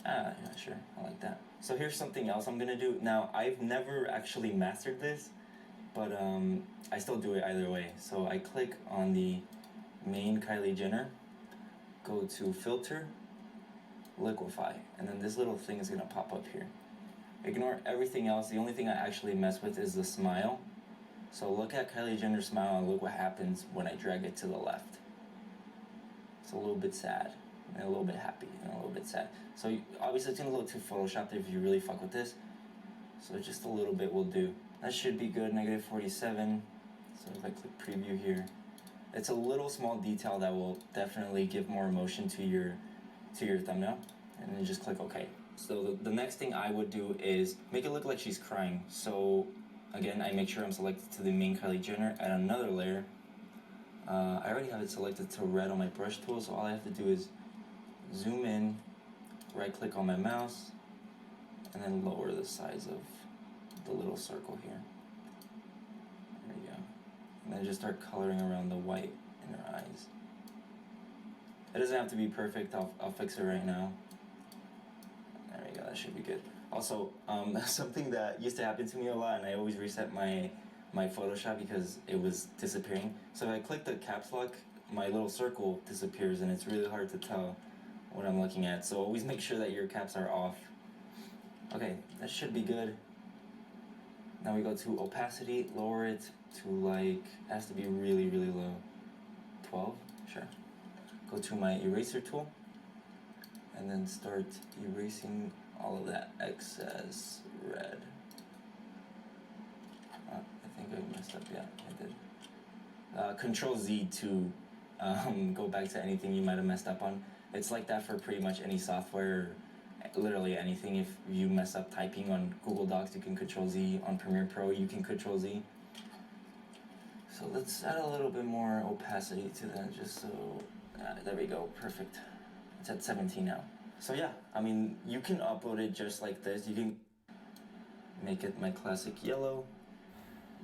Yeah, sure, I like that. So here's something else I'm gonna do. Now, I've never actually mastered this, but I still do it either way. So I click on the main Kylie Jenner, go to Filter, Liquify, and then this little thing is gonna pop up here. Ignore everything else. The only thing I actually mess with is the smile. So look at Kylie Jenner's smile and look what happens when I drag it to the left. It's a little bit sad, and a little bit happy, and a little bit sad. So obviously it's gonna look too photoshopped if you really fuck with this. So just a little bit will do. That should be good, -47. So if I click preview here, it's a little small detail that will definitely give more emotion to your thumbnail. And then just click OK. So the next thing I would do is make it look like she's crying. So again, I make sure I'm selected to the main Kylie Jenner, add another layer. I already have it selected to red on my brush tool, so all I have to do is zoom in, right click on my mouse, and then lower the size of the little circle here. There you go. And then just start coloring around the white in her eyes. It doesn't have to be perfect, I'll fix it right now. There we go, that should be good. Also, something that used to happen to me a lot, and I always reset my Photoshop because it was disappearing. So if I click the caps lock, my little circle disappears, and it's really hard to tell what I'm looking at. So always make sure that your caps are off. Okay, that should be good. Now we go to opacity, lower it to like, it has to be really, really low. 12, sure. Go to my eraser tool, and then start erasing all of that excess red. I think I messed up, yeah, I did. Control Z to go back to anything you might have messed up on. It's like that for pretty much any software, literally anything. If you mess up typing on Google Docs, you can Control Z. On Premiere Pro, you can Control Z. So let's add a little bit more opacity to that, just so, there we go, perfect. It's at 17 now. So yeah, I mean, you can upload it just like this. You can make it my classic yellow.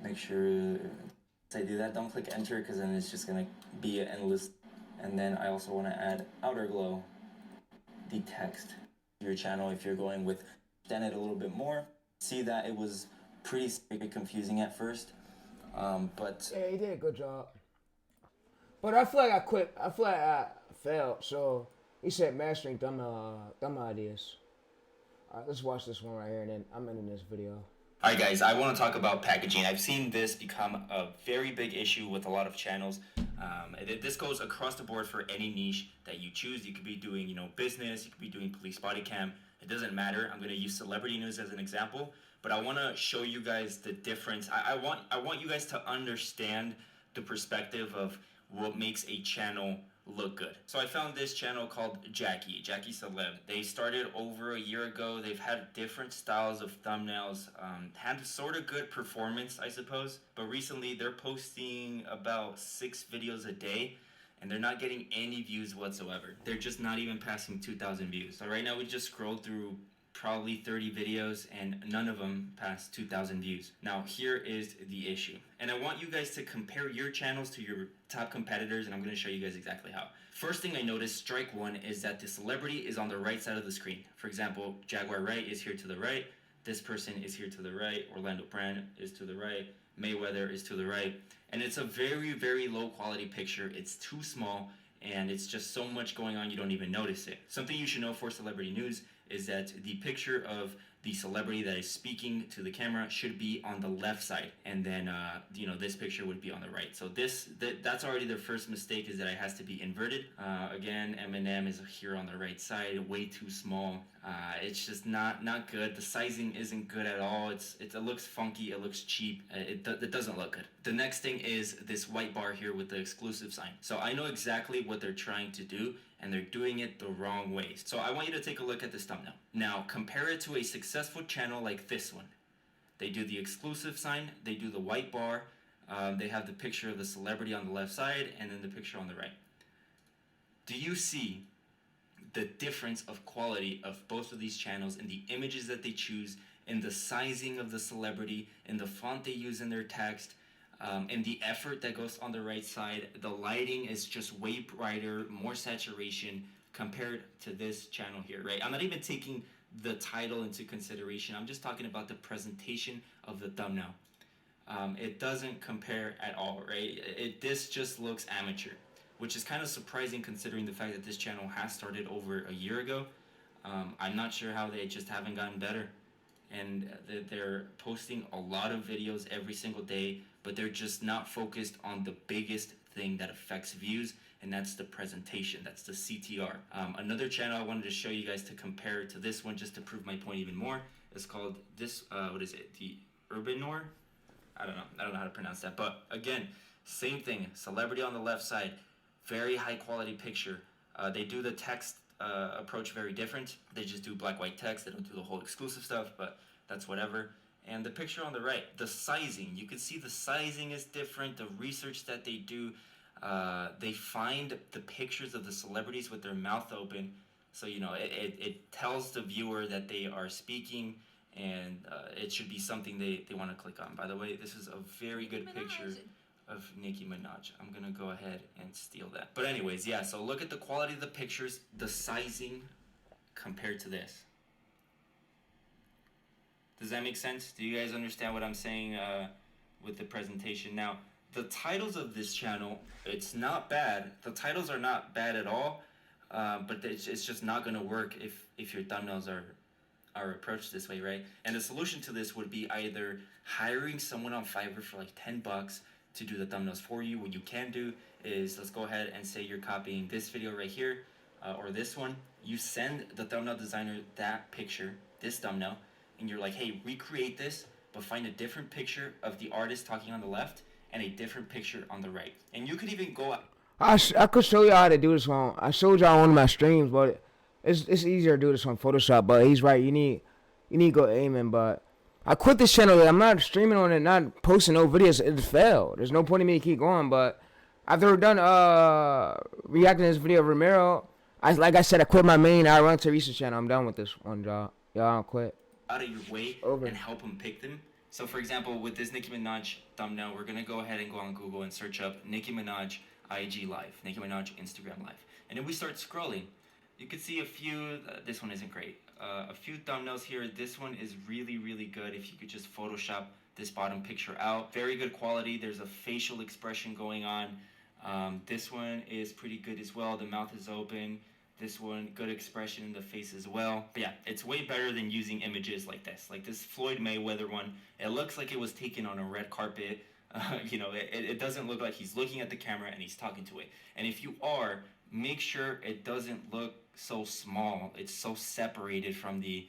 Make sure I do that, don't click enter, because then it's just gonna be an endless. And then I also want to add outer glow, the text. Your channel, if you're going with, extend it a little bit more. See that it was pretty confusing at first, but Yeah, he did a good job. But I feel like I quit. I feel like I failed. So he said mastering thumb ideas. All right, let's watch this one right here, and then I'm ending this video. Alright guys, I want to talk about packaging. I've seen this become a very big issue with a lot of channels. This goes across the board for any niche that you choose. You could be doing, business, you could be doing police body cam. It doesn't matter. I'm going to use celebrity news as an example, but I want to show you guys the difference. I want you guys to understand the perspective of what makes a channel look good. So I found this channel called Jackie Celeb. They started over a year ago. They've had different styles of thumbnails, had sort of good performance, I suppose, but recently they're posting about 6 videos a day and they're not getting any views whatsoever. They're just not even passing 2,000 views. So right now we just scrolled through probably 30 videos and none of them passed 2,000 views. Now here is the issue, and I want you guys to compare your channels to your top competitors, and I'm going to show you guys exactly how. First thing I noticed, strike one, is that the celebrity is on the right side of the screen. For example, Jaguar Wright is here to the right, this person is here to the right, Orlando Brand is to the right, Mayweather is to the right, and it's a very, very low quality picture. It's too small, and it's just so much going on you don't even notice it. Something you should know for celebrity news is that the picture of the celebrity that is speaking to the camera should be on the left side, and then this picture would be on the right. So that's already the first mistake, is that it has to be inverted. Again, Eminem is here on the right side, way too small. It's just not good. The sizing isn't good at all. It looks funky, it looks cheap, it doesn't look good. The next thing is this white bar here with the exclusive sign. So I know exactly what they're trying to do, and they're doing it the wrong way. So I want you to take a look at this thumbnail. Now compare it to a successful channel like this one. They do the exclusive sign, they do the white bar, they have the picture of the celebrity on the left side, and then the picture on the right. Do you see the difference of quality of both of these channels, in the images that they choose, in the sizing of the celebrity, in the font they use in their text, and the effort that goes on the right side? The lighting is just way brighter, more saturation compared to this channel here, right? I'm not even taking the title into consideration. I'm just talking about the presentation of the thumbnail. It doesn't compare at all, right? This just looks amateur, which is kind of surprising considering the fact that this channel has started over a year ago. I'm not sure how they just haven't gotten better. And they're posting a lot of videos every single day, but they're just not focused on the biggest thing that affects views, and that's the presentation, that's the CTR. Another channel I wanted to show you guys to compare to this one, just to prove my point even more, is called this, what is it, the Urbanor? I don't know how to pronounce that, but again, same thing, celebrity on the left side, very high quality picture. They do the text approach very different. They just do black white text. They don't do the whole exclusive stuff, but that's whatever. And the picture on the right, the sizing, you can see the sizing is different. The research that they do, they find the pictures of the celebrities with their mouth open, so it tells the viewer that they are speaking, and it should be something they want to click on. By the way, this is a very good picture of Nicki Minaj. I'm gonna go ahead and steal that. But anyways, yeah, so look at the quality of the pictures, the sizing compared to this. Does that make sense? Do you guys understand what I'm saying with the presentation? Now, the titles of this channel, it's not bad. The titles are not bad at all, but it's just not gonna work if your thumbnails are approached this way, right? And the solution to this would be either hiring someone on Fiverr for like $10 to do the thumbnails for you. What you can do is, let's go ahead and say you're copying this video right here, or this one. You send the thumbnail designer that picture, this thumbnail, and you're like, hey, recreate this, but find a different picture of the artist talking on the left and a different picture on the right. And you could even go I could show y'all how to do this on. I showed y'all on one of my streams, but it's easier to do this on Photoshop. But he's right. You need to go aiming. But I quit this channel. I'm not streaming on it. Not posting no videos. It failed. There's no point in me to keep going. But after we're done reacting to this video of Romayroh, like I said, I quit my main I run to research channel. I'm done with this one, y'all. Y'all don't quit. Out of your way Over. and help them pick them. So for example, with this Nicki Minaj thumbnail, we're gonna go ahead and go on Google and search up Nicki Minaj IG Live, Nicki Minaj Instagram Live. And then we start scrolling. You can see a few, this one isn't great. A few thumbnails here. This one is really, really good if you could just Photoshop this bottom picture out. Very good quality. There's a facial expression going on. This one is pretty good as well. The mouth is open. This one, good expression in the face as well. But yeah, it's way better than using images like this. Like this Floyd Mayweather one, it looks like it was taken on a red carpet. You know, it doesn't look like he's looking at the camera and he's talking to it. And if you are, make sure it doesn't look so small. It's so separated from the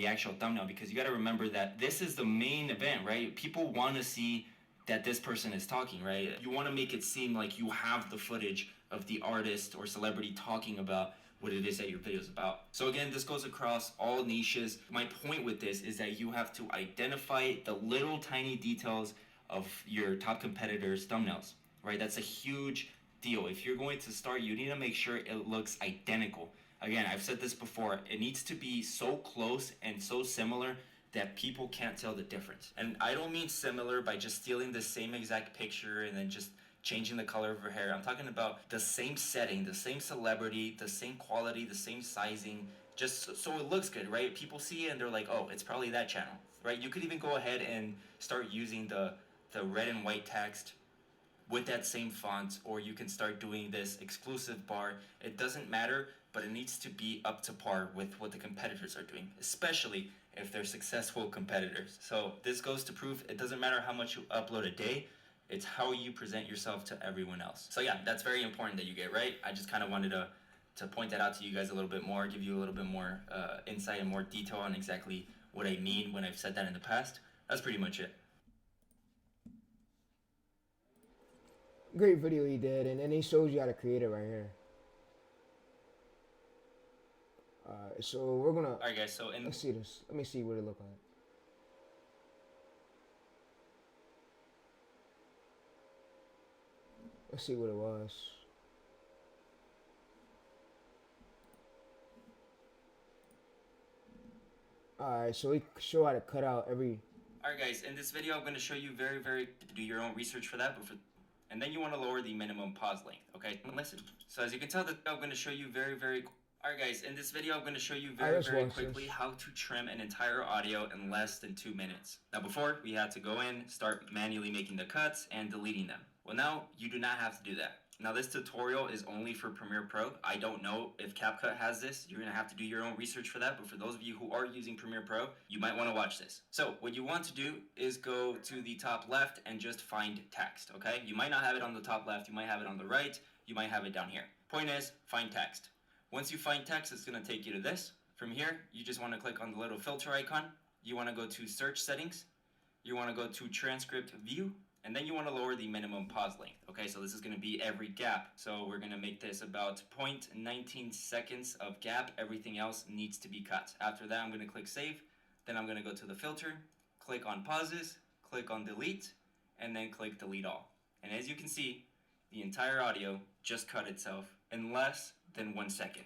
actual thumbnail, because you got to remember that this is the main event, right? People want to see that this person is talking, right? You want to make it seem like you have the footage of the artist or celebrity talking about what it is that your video is about. So again, this goes across all niches. My point with this is that you have to identify the little tiny details of your top competitors' thumbnails, right? That's a huge deal. If you're going to start, you need to make sure it looks identical. Again, I've said this before, it needs to be so close and so similar that people can't tell the difference. And I don't mean similar by just stealing the same exact picture and then just changing the color of her hair. I'm talking about the same setting, the same celebrity, the same quality, the same sizing, just so it looks good, right? People see it and they're like, oh, it's probably that channel, right? You could even go ahead and start using the red and white text with that same font, or you can start doing this exclusive bar. It doesn't matter, but it needs to be up to par with what the competitors are doing, especially if they're successful competitors. So this goes to prove it doesn't matter how much you upload a day, it's how you present yourself to everyone else. So yeah, that's very important that you get right. I just kind of wanted to point that out to you guys a little bit more, give you a little bit more insight and more detail on exactly what I mean when I've said that in the past. That's pretty much it. Great video he did, and then he shows you how to create it right here. So we're gonna. All right, guys. So let's see this. Let me see what it look like. Let's see what it was. Alright, so we show how to cut out every. Alright, guys. In this video, I'm going to show you very to do your own research for that, and then you want to lower the minimum pause length. Okay, listen. So as you can tell, I'm going to show you very. Alright guys, in this video I'm going to show you very quickly how to trim an entire audio in less than 2 minutes. Now before, we had to go in, start manually making the cuts and deleting them. Well now, you do not have to do that. Now this tutorial is only for Premiere Pro. I don't know if CapCut has this. You're going to have to do your own research for that, but for those of you who are using Premiere Pro, you might want to watch this. So what you want to do is go to the top left and just find text, okay? You might not have it on the top left, you might have it on the right, you might have it down here. Point is, find text. Once you find text, it's going to take you to this. From here, you just want to click on the little filter icon. You want to go to search settings. You want to go to transcript view. And then you want to lower the minimum pause length. Okay, so this is going to be every gap. So we're going to make this about 0.19 seconds of gap. Everything else needs to be cut. After that, I'm going to click save. Then I'm going to go to the filter, click on pauses, click on delete, and then click delete all. And as you can see, the entire audio just cut itself in less than 1 second.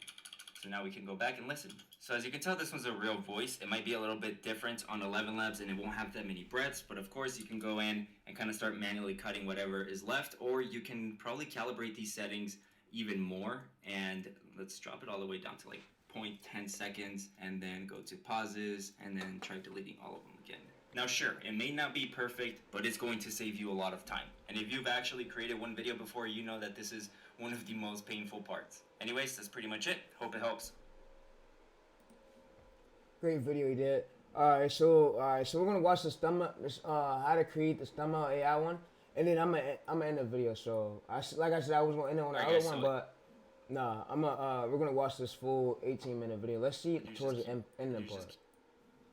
So now we can go back and listen. So as you can tell, this one's a real voice. It might be a little bit different on 11 Labs and it won't have that many breaths, but of course you can go in and kind of start manually cutting whatever is left, or you can probably calibrate these settings even more. And let's drop it all the way down to like 0.10 seconds and then go to pauses and then try deleting all of them again. Now sure, it may not be perfect, but it's going to save you a lot of time. And if you've actually created one video before, you know that this is one of the most painful parts. Anyways, that's pretty much it. Hope it helps. Great video he did. Alright, so we're gonna watch this thumbnail, how to create this thumbnail AI one, and then I'm gonna end the video. So like I said, I was gonna end it on the other one, but nah, we're gonna watch this full 18-minute video. Let's see towards the ending part.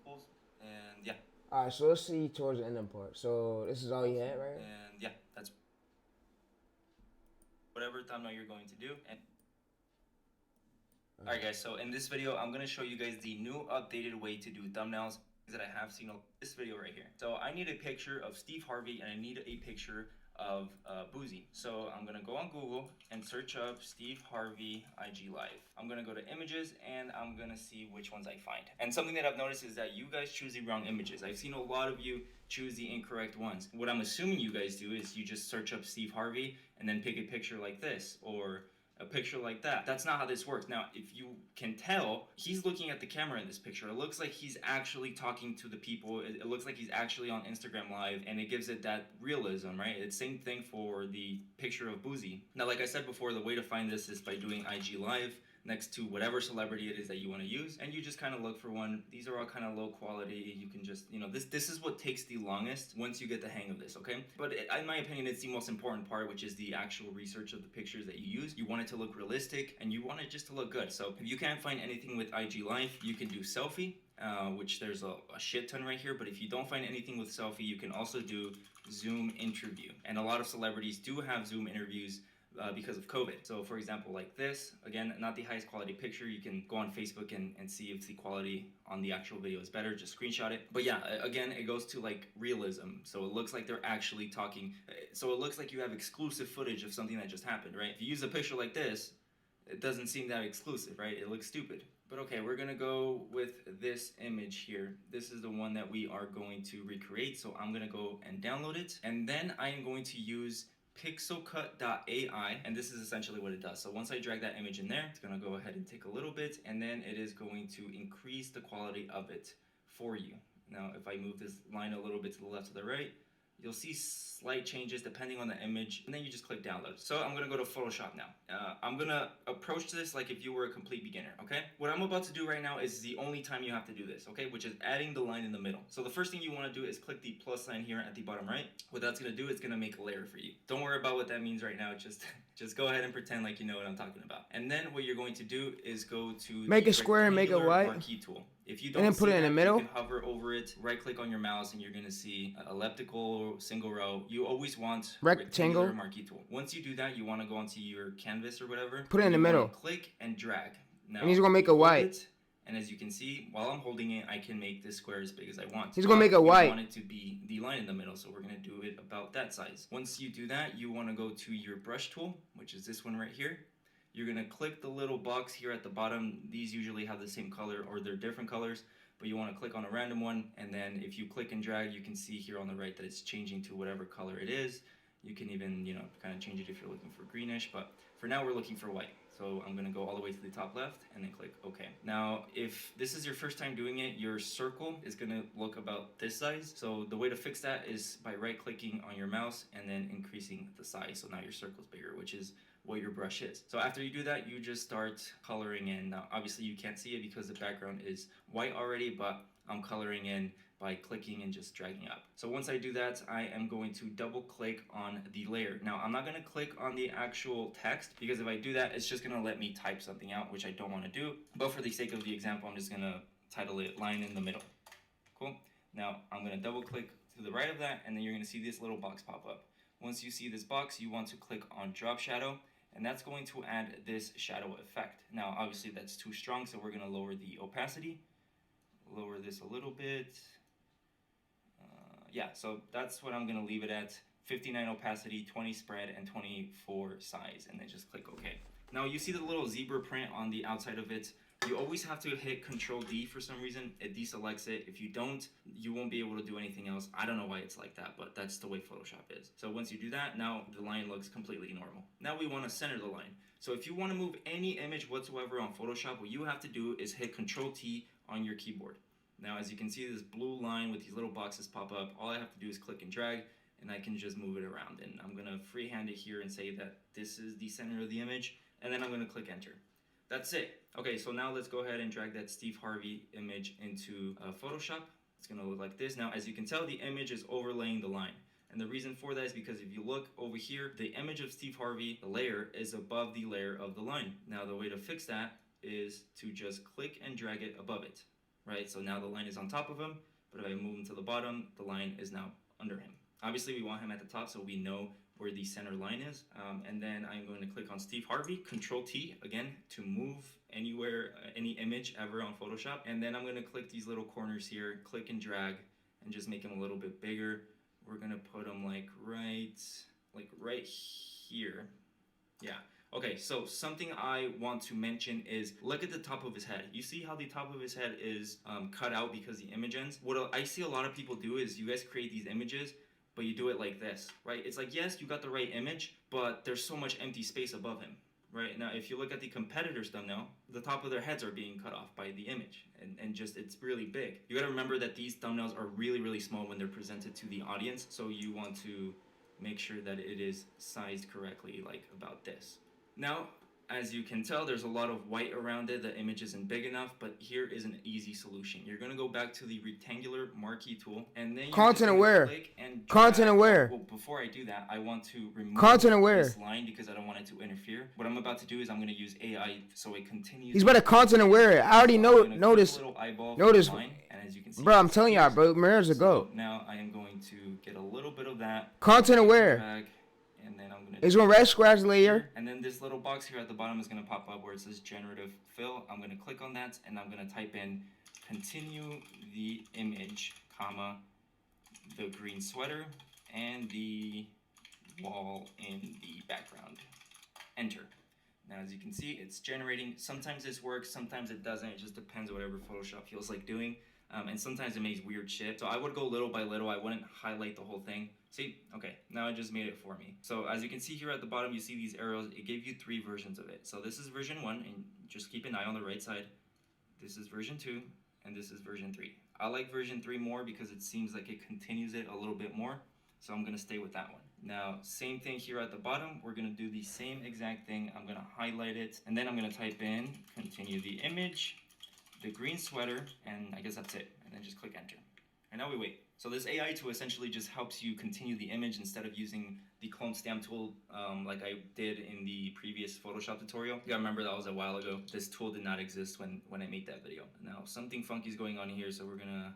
And yeah. Alright, so let's see towards the ending part. So this is all you had, right? And yeah, that's whatever thumbnail you're going to do. And alright guys, so in this video, I'm going to show you guys the new updated way to do thumbnails that I have seen on this video right here. So I need a picture of Steve Harvey and I need a picture of Boozy. So I'm gonna go on Google and search up Steve Harvey IG Live. I'm gonna go to images and I'm gonna see which ones I find. And something that I've noticed is that you guys choose the wrong images. I've seen a lot of you choose the incorrect ones. What I'm assuming you guys do is you just search up Steve Harvey and then pick a picture like this or a picture like that. That's not how this works. Now, if you can tell, he's looking at the camera in this picture. It looks like he's actually talking to the people. It looks like he's actually on Instagram Live, and it gives it that realism, right? It's same thing for the picture of Boozy. Now, like I said before, the way to find this is by doing IG Live next to whatever celebrity it is that you want to use, and you just kind of look for one. These are all kind of low quality. You can just, this is what takes the longest once you get the hang of this, okay? But in my opinion, it's the most important part, which is the actual research of the pictures that you use. You want it to look realistic, and you want it just to look good. So if you can't find anything with IG Live, you can do selfie, which there's a shit ton right here. But if you don't find anything with selfie, you can also do Zoom interview. And a lot of celebrities do have Zoom interviews because of COVID. So for example, like this, again, not the highest quality picture. You can go on Facebook and see if the quality on the actual video is better, just screenshot it. But yeah, again, it goes to like realism. So it looks like they're actually talking. So it looks like you have exclusive footage of something that just happened, right? If you use a picture like this, it doesn't seem that exclusive, right? It looks stupid. But okay, we're gonna go with this image here. This is the one that we are going to recreate. So I'm gonna go and download it. And then I am going to use pixelcut.ai, and this is essentially what it does. So once I drag that image in there, it's gonna go ahead and take a little bit, and then it is going to increase the quality of it for you. Now, if I move this line a little bit to the left or the right, you'll see slight changes depending on the image, and then you just click download. So I'm gonna go to Photoshop now. I'm gonna approach this like if you were a complete beginner, okay? What I'm about to do right now is the only time you have to do this, okay? Which is adding the line in the middle. So the first thing you wanna do is click the plus sign here at the bottom right. What that's gonna do, it's gonna make a layer for you. Don't worry about what that means right now, just go ahead and pretend like you know what I'm talking about. And then what you're going to do is go to make a square and make it white. Marquee tool. If you don't and then put it in the middle. You can hover over it, right click on your mouse, and you're gonna see elliptical, single row. You always want rectangular marquee tool. Once you do that, you want to go onto your canvas or whatever. Put it in the middle. Click and drag. Now, and he's gonna make it white. And as you can see, while I'm holding it, I can make this square as big as I want. He's gonna make it white. I want it to be the line in the middle, so we're gonna do it about that size. Once you do that, you want to go to your brush tool, which is this one right here. You're gonna click the little box here at the bottom. These usually have the same color or they're different colors, but you want to click on a random one, and then if you click and drag, you can see here on the right that it's changing to whatever color it is. You can even, kind of change it if you're looking for greenish, but for now we're looking for white. So I'm gonna go all the way to the top left and then click OK. Now, if this is your first time doing it, your circle is gonna look about this size. So the way to fix that is by right-clicking on your mouse and then increasing the size. So now your circle's bigger, which is what your brush is. So after you do that, you just start coloring in. Now, obviously you can't see it because the background is white already, but I'm coloring in by clicking and just dragging up. So once I do that, I am going to double click on the layer. Now, I'm not gonna click on the actual text because if I do that, it's just gonna let me type something out, which I don't wanna do. But for the sake of the example, I'm just gonna title it line in the middle. Cool. Now, I'm gonna double click to the right of that, and then you're gonna see this little box pop up. Once you see this box, you want to click on drop shadow, and that's going to add this shadow effect. Now, obviously that's too strong, so we're gonna lower the opacity. Lower this a little bit. Yeah, so that's what I'm gonna leave it at. 59 opacity, 20 spread, and 24 size, and then just click OK. Now you see the little zebra print on the outside of it. You always have to hit Control D for some reason. It deselects it. If you don't, you won't be able to do anything else. I don't know why it's like that, but that's the way Photoshop is. So once you do that, now the line looks completely normal. Now we want to center the line. So if you want to move any image whatsoever on Photoshop, what you have to do is hit Control T on your keyboard. Now, as you can see, this blue line with these little boxes pop up. All I have to do is click and drag, and I can just move it around. And I'm gonna freehand it here and say that this is the center of the image, and then I'm gonna click enter. That's it. Okay, so now let's go ahead and drag that Steve Harvey image into Photoshop. It's gonna look like this. Now, as you can tell, the image is overlaying the line. And the reason for that is because if you look over here, the image of Steve Harvey, the layer, is above the layer of the line. Now, the way to fix that is to just click and drag it above it. Right, so now the line is on top of him, but if I move him to the bottom, the line is now under him. Obviously, we want him at the top so we know where the center line is. And then I'm going to click on Steve Harvey, Control T again to move anywhere, any image ever on Photoshop. And then I'm going to click these little corners here, click and drag, and just make them a little bit bigger. We're going to put them like right here. Yeah. Okay, so something I want to mention is look at the top of his head. You see how the top of his head is cut out because the image ends? What I see a lot of people do is you guys create these images, but you do it like this, right? It's like, yes, you got the right image, but there's so much empty space above him, right? Now, if you look at the competitor's thumbnail, the top of their heads are being cut off by the image, and just it's really big. You gotta remember that these thumbnails are really, really small when they're presented to the audience, so you want to make sure that it is sized correctly, like about this. Now, as you can tell, there's a lot of white around it. The image isn't big enough, but here is an easy solution. You're going to go back to the rectangular marquee tool, and then Content aware. click and Content aware. Well, before I do that, I want to remove Content aware. this line because I don't want it to interfere. What I'm about to do is I'm going to use AI so it continues. He's better content aware. I already know. Notice. Line, and as you can see, bro, I'm telling y'all, bro. Mirrors a go. Now I am going to get a little bit of that. Content aware. Drag, and then I'm gonna. It's one red scratch layer. And then this little box here at the bottom is gonna pop up where it says generative fill. I'm gonna click on that, and I'm gonna type in continue the image, comma, the green sweater, and the wall in the background. Enter. Now, as you can see, it's generating. Sometimes this works, sometimes it doesn't. It just depends whatever Photoshop feels like doing. And sometimes it makes weird shit. So I would go little by little. I wouldn't highlight the whole thing. See? Okay, now it just made it for me. So as you can see here at the bottom, you see these arrows. It gave you 3 versions of it. So this is version 1, and just keep an eye on the right side. This is version 2, and this is version 3. I like version 3 more because it seems like it continues it a little bit more. So I'm gonna stay with that one. Now, same thing here at the bottom. We're gonna do the same exact thing. I'm gonna highlight it, and then I'm gonna type in continue the image, the green sweater, and I guess that's it. And then just click enter. And now we wait. So this AI tool essentially just helps you continue the image instead of using the clone stamp tool like I did in the previous Photoshop tutorial. You gotta remember that was a while ago. This tool did not exist when I made that video. Now something funky is going on here, so we're gonna.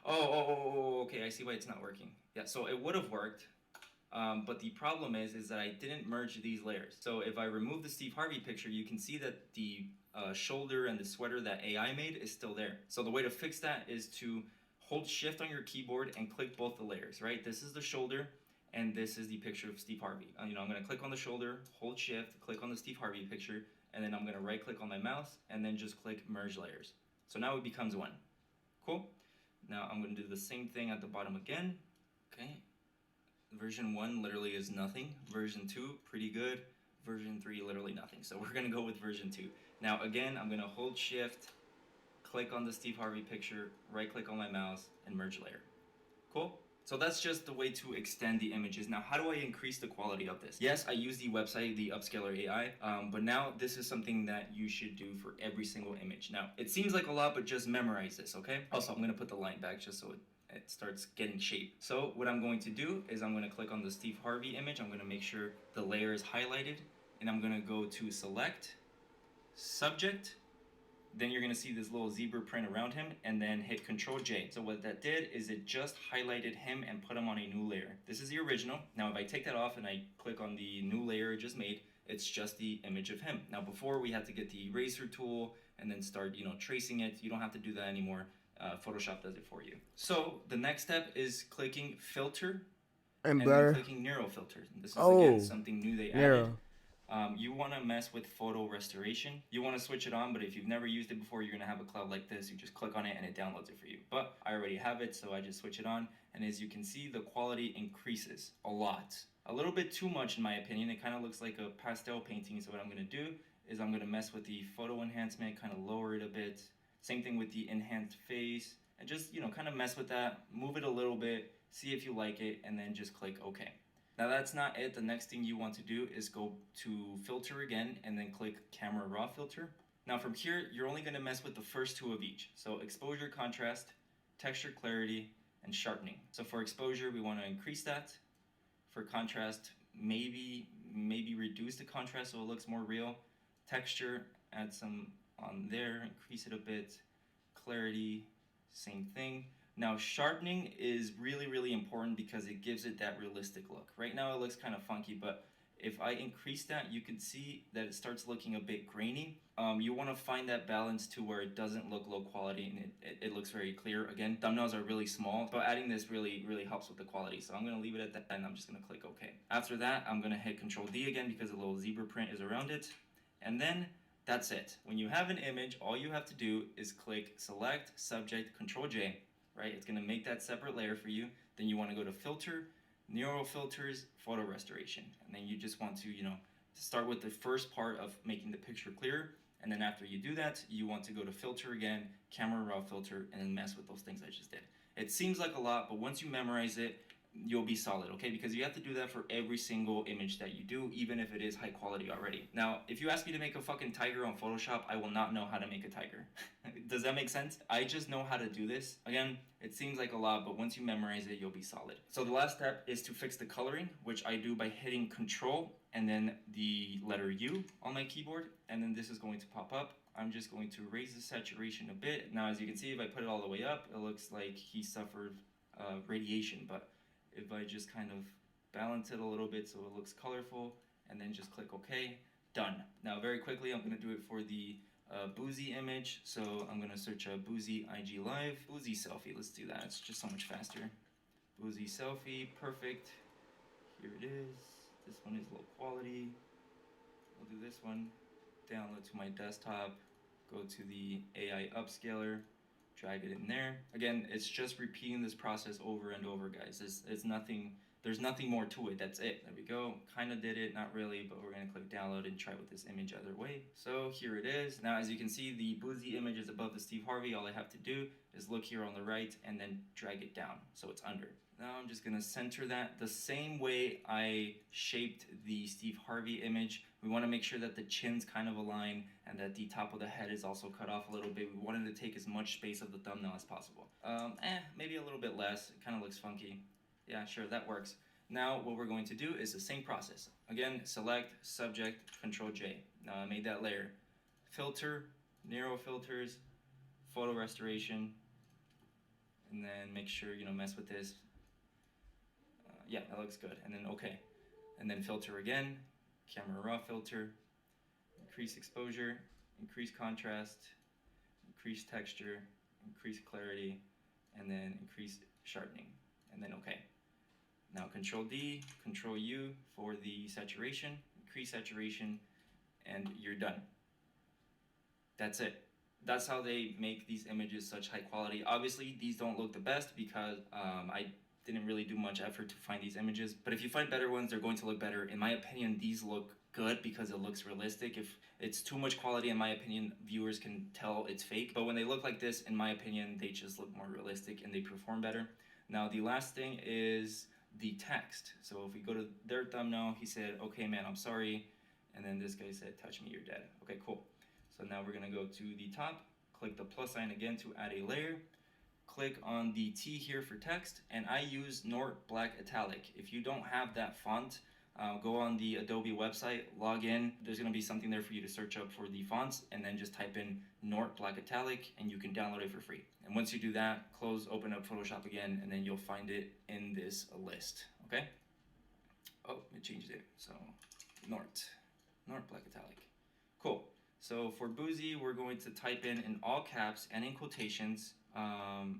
Okay, I see why it's not working. Yeah, so it would have worked, but the problem is that I didn't merge these layers. So if I remove the Steve Harvey picture, you can see that the shoulder and the sweater that AI made is still there. So the way to fix that is to hold shift on your keyboard and click both the layers, right? This is the shoulder, and this is the picture of Steve Harvey. I'm gonna click on the shoulder, hold shift, click on the Steve Harvey picture, and then I'm gonna right click on my mouse, and then just click merge layers. So now it becomes one. Cool? Now I'm gonna do the same thing at the bottom again. Okay. Version 1 literally is nothing. Version 2, pretty good. Version 3, literally nothing. So we're gonna go with version 2. Now again, I'm gonna hold shift, click on the Steve Harvey picture, right click on my mouse, and merge layer. Cool? So that's just the way to extend the images. Now, how do I increase the quality of this? Yes, I use the website, the Upscaler AI, but now this is something that you should do for every single image. Now, it seems like a lot, but just memorize this, okay? Also, I'm gonna put the line back just so it starts getting shape. So what I'm going to do is I'm gonna click on the Steve Harvey image. I'm gonna make sure the layer is highlighted, and I'm gonna go to select, subject, then you're gonna see this little zebra print around him, and then hit Control J. So what that did is it just highlighted him and put him on a new layer. This is the original. Now if I take that off and I click on the new layer it just made, it's just the image of him. Now before we had to get the eraser tool and then start tracing it. You don't have to do that anymore. Photoshop does it for you. So the next step is clicking filter and then clicking narrow filter. This is again something new they added. You want to mess with photo restoration. You want to switch it on, but if you've never used it before, you're going to have a cloud like this. You just click on it and it downloads it for you. But I already have it, so I just switch it on. And as you can see, the quality increases a lot. A little bit too much in my opinion. It kind of looks like a pastel painting. So what I'm going to do is I'm going to mess with the photo enhancement, kind of lower it a bit. Same thing with the enhanced face. And just, kind of mess with that. Move it a little bit. See if you like it. And then just click OK. Now that's not it. The next thing you want to do is go to filter again and then click camera raw filter. Now from here, you're only going to mess with the first two of each. So exposure, contrast, texture, clarity, and sharpening. So for exposure, we want to increase that. For contrast, maybe reduce the contrast so it looks more real. Texture, add some on there, increase it a bit. Clarity, same thing. Now, sharpening is really, really important because it gives it that realistic look. Right now it looks kind of funky, but if I increase that, you can see that it starts looking a bit grainy. You want to find that balance to where it doesn't look low quality and it looks very clear. Again, thumbnails are really small, but adding this really, really helps with the quality. So I'm going to leave it at that and I'm just going to click OK. After that, I'm going to hit Control D again because a little zebra print is around it. And then that's it. When you have an image, all you have to do is click Select, Subject, Control J, right? It's going to make that separate layer for you. Then you want to go to Filter, Neural Filters, Photo Restoration. And then you just want to, start with the first part of making the picture clearer. And then after you do that, you want to go to Filter again, Camera Raw Filter, and then mess with those things I just did. It seems like a lot, but once you memorize it, you'll be solid, okay? Because you have to do that for every single image that you do, even if it is high quality already. Now, if you ask me to make a fucking tiger on Photoshop, I will not know how to make a tiger. Does that make sense? I just know how to do this. Again, it seems like a lot, but once you memorize it, you'll be solid. So the last step is to fix the coloring, which I do by hitting Control and then the letter U on my keyboard, and then this is going to pop up. I'm just going to raise the saturation a bit. Now, as you can see, if I put it all the way up, it looks like he suffered radiation, but if I just kind of balance it a little bit so it looks colorful, and then just click OK, done. Now, very quickly, I'm going to do it for the Boozy image. So I'm going to search Boozy IG Live. Boozy selfie, let's do that. It's just so much faster. Boozy selfie, perfect. Here it is. This one is low quality. We'll do this one. Download to my desktop. Go to the AI upscaler. Drag it in there. Again, it's just repeating this process over and over, guys. It's nothing. There's nothing more to it. That's it. There we go. Kind of did it, not really, but we're gonna click download and try with this image either way. So here it is. Now, as you can see, the Boozy image is above the Steve Harvey. All I have to do is look here on the right and then drag it down so it's under. Now I'm just gonna center that the same way I shaped the Steve Harvey image. We want to make sure that the chins kind of align and that the top of the head is also cut off a little bit. We wanted to take as much space of the thumbnail as possible. Maybe a little bit less. It kind of looks funky. Yeah, sure, that works. Now what we're going to do is the same process. Again, select, subject, Control J. Now I made that layer. Filter, Neural Filters, Photo Restoration, and then make sure, mess with this. Yeah, that looks good. And then OK. And then filter again, Camera Raw Filter, increase exposure, increase contrast, increase texture, increase clarity, and then increase sharpening, and then OK. Now Control D, Control U for the saturation, increase saturation, and you're done. That's it. That's how they make these images such high quality. Obviously, these don't look the best because I didn't really do much effort to find these images. But if you find better ones, they're going to look better. In my opinion, these look good because it looks realistic. If it's too much quality, in my opinion, viewers can tell it's fake. But when they look like this, in my opinion, they just look more realistic and they perform better. Now, the last thing is the text. So if we go to their thumbnail, he said, "Okay, man, I'm sorry." And then this guy said, "Touch me, you're dead." Okay, cool. So now we're gonna go to the top, click the plus sign again to add a layer, click on the T here for text, and I use Nort Black Italic. If you don't have that font, go on the Adobe website, log in. There's gonna be something there for you to search up for the fonts, and then just type in Nort Black Italic, and you can download it for free. And once you do that, close, open up Photoshop again, and then you'll find it in this list, okay? Oh, it changed it, so Nort Black Italic. Cool. So for Boozy, we're going to type in all caps and in quotations, I'ma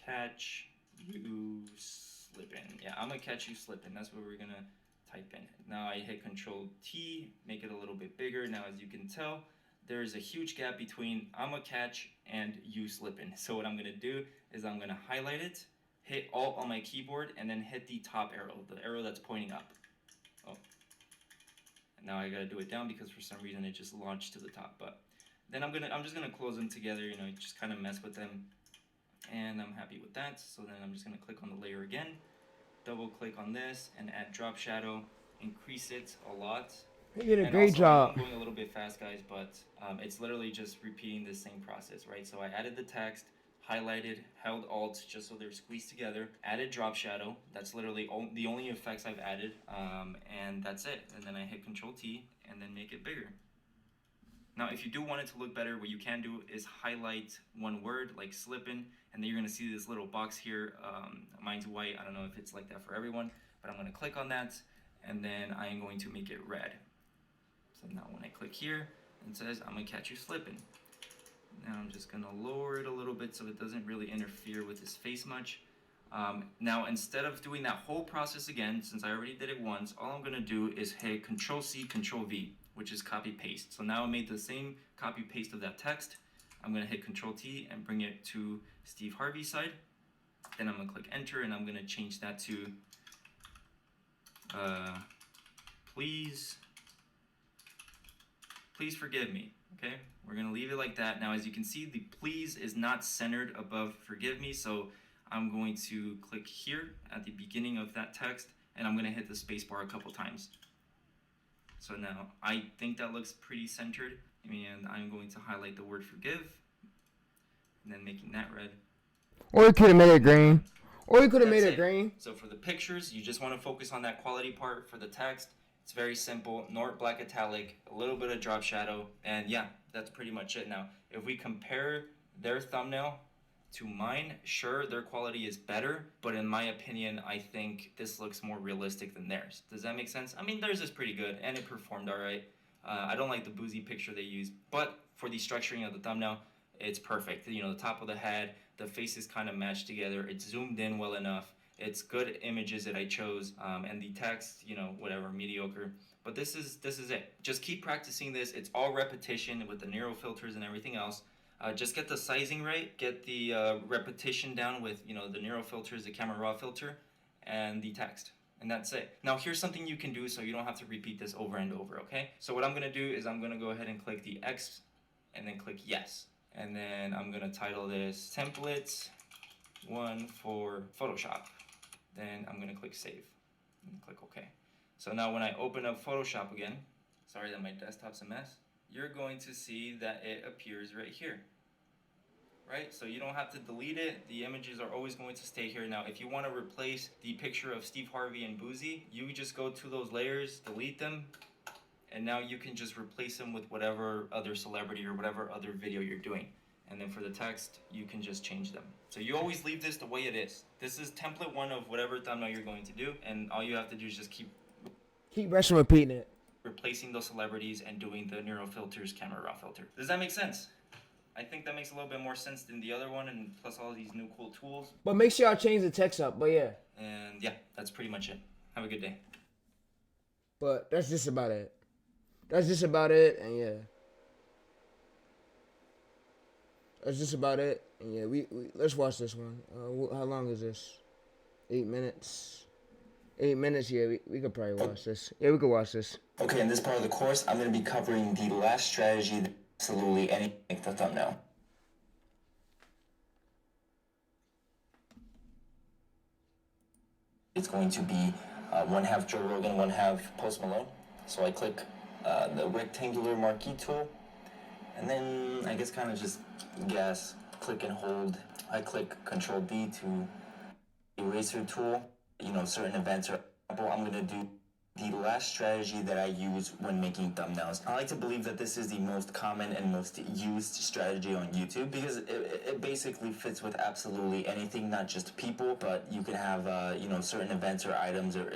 catch you slipping. Yeah, I'ma catch you slipping. That's what we're gonna type in. Now I hit Control T, make it a little bit bigger. Now as you can tell, there's a huge gap between I'ma catch and you slipping. So what I'm gonna do is I'm gonna highlight it, hit Alt on my keyboard, and then hit the top arrow, the arrow that's pointing up. Oh. Now I gotta do it down because for some reason it just launched to the top. But then I'm just gonna close them together, just kind of mess with them, and I'm happy with that. So then I'm just gonna click on the layer again, double click on this, and add drop shadow, increase it a lot. You did a And great also, job. I'm going a little bit fast, guys, but it's literally just repeating the same process, right? So I added the text, highlighted, held Alt just so they're squeezed together, added drop shadow. That's literally the only effects I've added, and that's it. And then I hit Control T and then make it bigger. Now, if you do want it to look better, what you can do is highlight one word, like slippin', and then you're gonna see this little box here. Mine's white, I don't know if it's like that for everyone, but I'm gonna click on that, and then I am going to make it red. So now when I click here, it says, I'm gonna catch you slipping. Now I'm just gonna lower it a little bit so it doesn't really interfere with his face much. Now instead of doing that whole process again, since I already did it once, all I'm gonna do is hit Control-C, Control-V, which is copy-paste. So now I made the same copy-paste of that text. I'm gonna hit Control-T and bring it to Steve Harvey's side. Then I'm gonna click Enter, and I'm gonna change that to please forgive me. Okay, we're gonna leave it like that. Now, as you can see, the please is not centered above forgive me, so I'm going to click here at the beginning of that text, and I'm gonna hit the space bar a couple times. So now I think that looks pretty centered, and I'm going to highlight the word forgive, and then making that red. Or you could have made it green. Or you could have made it green. So for the pictures, you just want to focus on that quality part. For the text, it's very simple. Nort black italic, a little bit of drop shadow, and yeah, that's pretty much it. Now, if we compare their thumbnail to mine, sure, their quality is better, but in my opinion, I think this looks more realistic than theirs. Does that make sense? I mean, theirs is pretty good, and it performed all right. I don't like the boozy picture they used, but for the structuring of the thumbnail, it's perfect. You know, the top of the head, the faces kind of matched together. It's zoomed in well enough. It's good images that I chose, and the text, you know, whatever, mediocre. But this is it. Just keep practicing this. It's all repetition with the Nero filters and everything else. Just get the sizing right, get the repetition down with, you know, the Nero filters, the camera raw filter, and the text. And that's it. Now here's something you can do so you don't have to repeat this over and over, okay? So what I'm gonna do is I'm gonna go ahead and click the X and then click yes. And then I'm gonna title this Templates 1 for Photoshop. Then I'm gonna click save and click OK. So now when I open up Photoshop again, sorry that my desktop's a mess, you're going to see that it appears right here. Right? So you don't have to delete it. The images are always going to stay here. Now, if you want to replace the picture of Steve Harvey and Boozy, you just go to those layers, delete them, and now you can just replace them with whatever other celebrity or whatever other video you're doing. And then for the text, you can just change them. So you always leave this the way it is. This is template 1 of whatever thumbnail you're going to do, and all you have to do is just keep rushing repeating it. Replacing those celebrities and doing the Nero filters, camera raw filter. Does that make sense? I think that makes a little bit more sense than the other one, and plus all these new cool tools. But make sure y'all change the text up, but yeah. And yeah, that's pretty much it. Have a good day. But that's just about it. That's just about it, and yeah. That's just about it, and yeah, we let's watch this one. How long is this? 8 minutes. 8 minutes, yeah, we could probably watch this. Yeah, we could watch this. Okay, in this part of the course, I'm going to be covering the last strategy that absolutely anything make the thumbnail. It's going to be one half Joe Rogan, one half Post Malone. So I click the rectangular marquee tool, and then I guess kind of just gas, click and hold. I click Control D to eraser tool. You know, certain events are, I'm going to do the last strategy that I use when making thumbnails. I like to believe that this is the most common and most used strategy on YouTube because it basically fits with absolutely anything, not just people, but you can have, you know, certain events or items or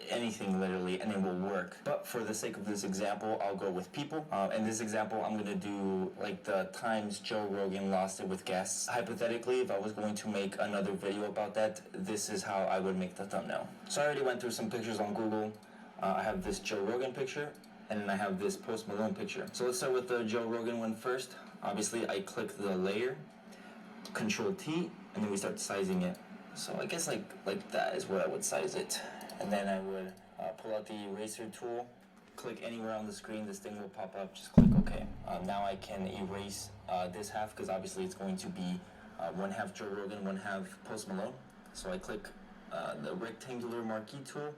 anything literally, and it will work. But for the sake of this example, I'll go with people. In this example, I'm going to do like the times Joe Rogan lost it with guests. Hypothetically, if I was going to make another video about that, this is how I would make the thumbnail. So I already went through some pictures on Google. I have this Joe Rogan picture, and then I have this Post Malone picture. So let's start with the Joe Rogan one first. Obviously, I click the layer, Control T, and then we start sizing it. So I guess like that is where I would size it. And then I would pull out the eraser tool, click anywhere on the screen, this thing will pop up, just click OK. Now I can erase this half, because obviously it's going to be one half Joe Rogan, one half Post Malone. So I click the rectangular marquee tool,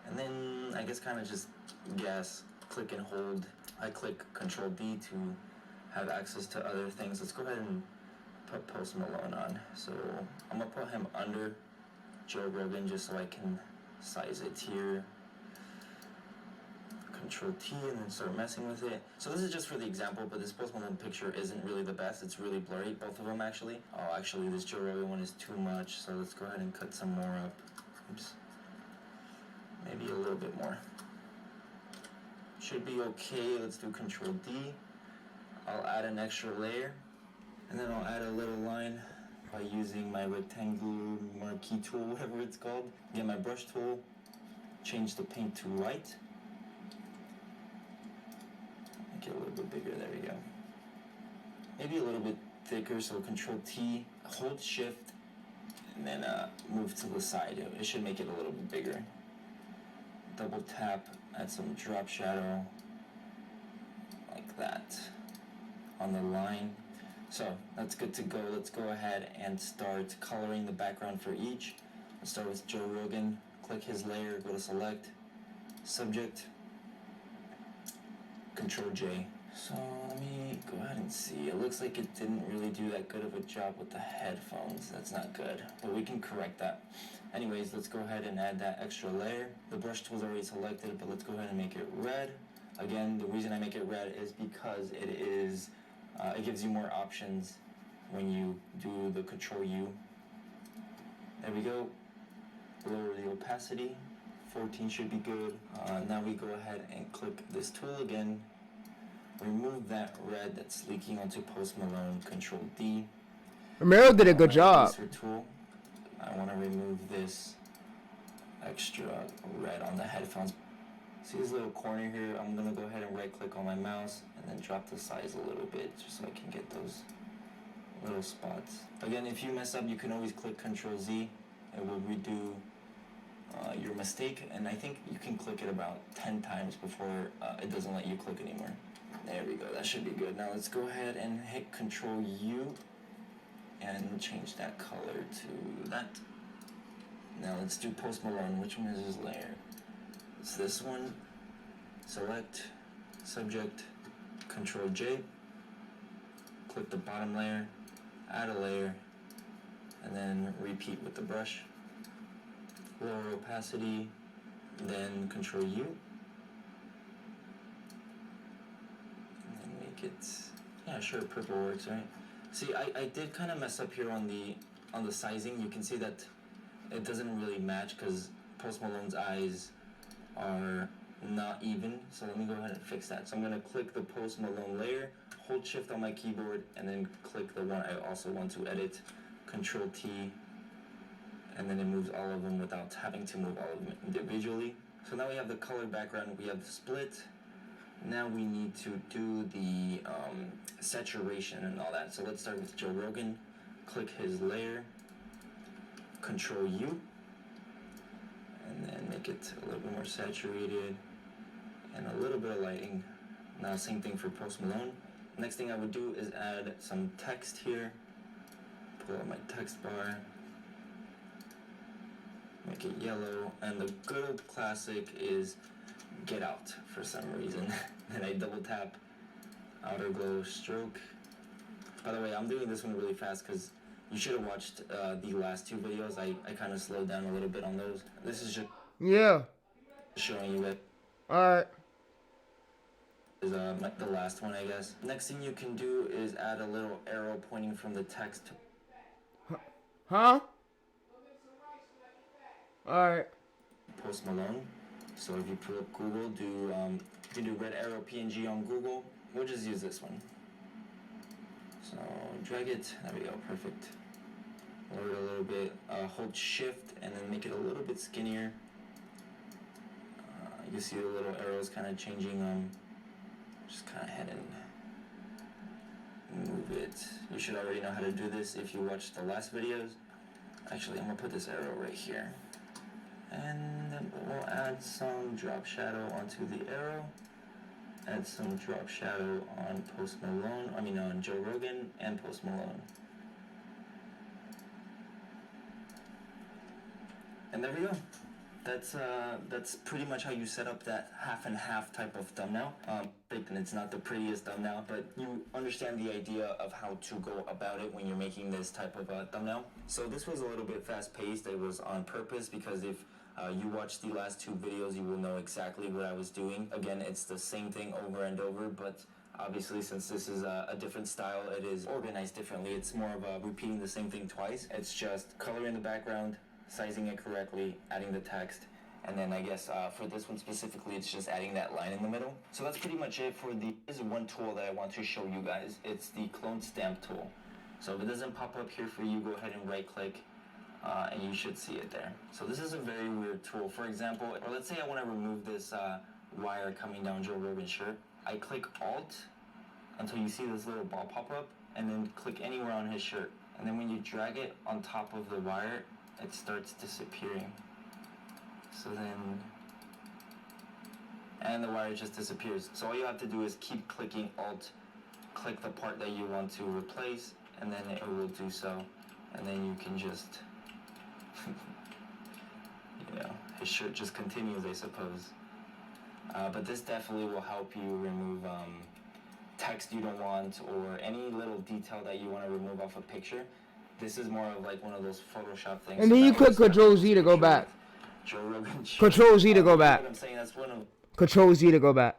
and then I guess kind of just gas, click and hold. I click Control D to have access to other things. Let's go ahead and put Post Malone on. So I'm gonna put him under Joe Rogan just so I can size it here. Control T and then start messing with it. So this is just for the example, but this Post Malone picture isn't really the best. It's really blurry, both of them actually. Oh, actually this Joe Rogan one is too much, so let's go ahead and cut some more up. Oops. Maybe a little bit more. Should be okay. Let's do Control D. I'll add an extra layer, and then I'll add a little line by using my rectangular marquee tool, whatever it's called. Get my brush tool, change the paint to white. Make it a little bit bigger, there we go. Maybe a little bit thicker, so Control T, hold Shift, and then move to the side. It should make it a little bit bigger. Double tap, add some drop shadow, like that, on the line. So that's good to go. Let's go ahead and start coloring the background for each. Let's start with Joe Rogan. Click his layer, go to select, subject, Control J. So let me go ahead and see. It looks like it didn't really do that good of a job with the headphones. That's not good, but we can correct that. Anyways, let's go ahead and add that extra layer. The brush tool's already selected, but let's go ahead and make it red. Again, the reason I make it red is because it gives you more options when you do the Control U. There we go. Lower the opacity. 14 should be good. Now we go ahead and click this tool again. Remove that red that's leaking onto Post Malone. Control D. Romayroh did a good job. Tool. I want to remove this extra red on the headphones. See this little corner here? I'm going to go ahead and right click on my mouse and then drop the size a little bit just so I can get those little spots. Again, if you mess up, you can always click Control Z. It will redo your mistake, and I think you can click it about 10 times before it doesn't let you click anymore. There we go, that should be good. Now let's go ahead and hit Control U and change that color to that. Now let's do Post Malone. Which one is his layer? It's this one. Select, subject, Control J. Click the bottom layer, add a layer, and then repeat with the brush. Lower opacity, then Control U. And then make it, yeah, sure, purple works, right? See, I did kind of mess up here on the sizing. You can see that it doesn't really match because Post Malone's eyes are not even. So let me go ahead and fix that. So I'm going to click the Post Malone layer, hold Shift on my keyboard, and then click the one I also want to edit, Control T, and then it moves all of them without having to move all of them individually. So now we have the color background, we have the split. Now we need to do the saturation and all that. So let's start with Joe Rogan. Click his layer, Control U, and then make it a little bit more saturated and a little bit of lighting. Now same thing for Post Malone. Next thing I would do is add some text here. Pull out my text bar, make it yellow, and the good old classic is Get Out for some reason. And I double tap outer glow stroke. By the way, I'm doing this one really fast because you should have watched the last two videos. I kind of slowed down a little bit on those. This is just showing you it. Alright. Is the last one, I guess. Next thing you can do is add a little arrow pointing from the text. Huh? Alright. Post Malone. So if you put up Google, you can do red arrow PNG on Google. We'll just use this one. So drag it. There we go. Perfect. Lower it a little bit. Hold Shift and then make it a little bit skinnier. You see the little arrows kind of changing. Just kind of head and move it. You should already know how to do this if you watched the last videos. Actually, I'm gonna put this arrow right here. And then we'll add some drop shadow onto the arrow. Add some drop shadow on Post Malone, on Joe Rogan and Post Malone. And there we go. That's pretty much how you set up that half and half type of thumbnail. And it's not the prettiest thumbnail, but you understand the idea of how to go about it when you're making this type of thumbnail. So this was a little bit fast paced. It was on purpose because if You watch the last 2 videos, you will know exactly what I was doing. Again, it's the same thing over and over, but obviously since this is a different style, it is organized differently. It's more of repeating the same thing twice. It's just coloring the background, sizing it correctly, adding the text, and then I guess for this one specifically, it's just adding that line in the middle. So that's pretty much it for the, this is one tool that I want to show you guys. It's the clone stamp tool. So if it doesn't pop up here for you, go ahead and right click and you should see it there. So this is a very weird tool. For example, or let's say I want to remove this wire coming down Joe Rogan's shirt. I click Alt until you see this little ball pop up, and then click anywhere on his shirt. And then when you drag it on top of the wire, it starts disappearing. So then, and the wire just disappears. So all you have to do is keep clicking Alt, click the part that you want to replace, and then it will do so. And then you can just, you know, his shirt just continues, I suppose. But this definitely will help you remove text you don't want, or any little detail that you want to remove off a picture. This is more of like one of those Photoshop things. And then you click Control Z to go back. Joe Rogan. Control Z to go back. I'm saying that's one of Control Z to go back.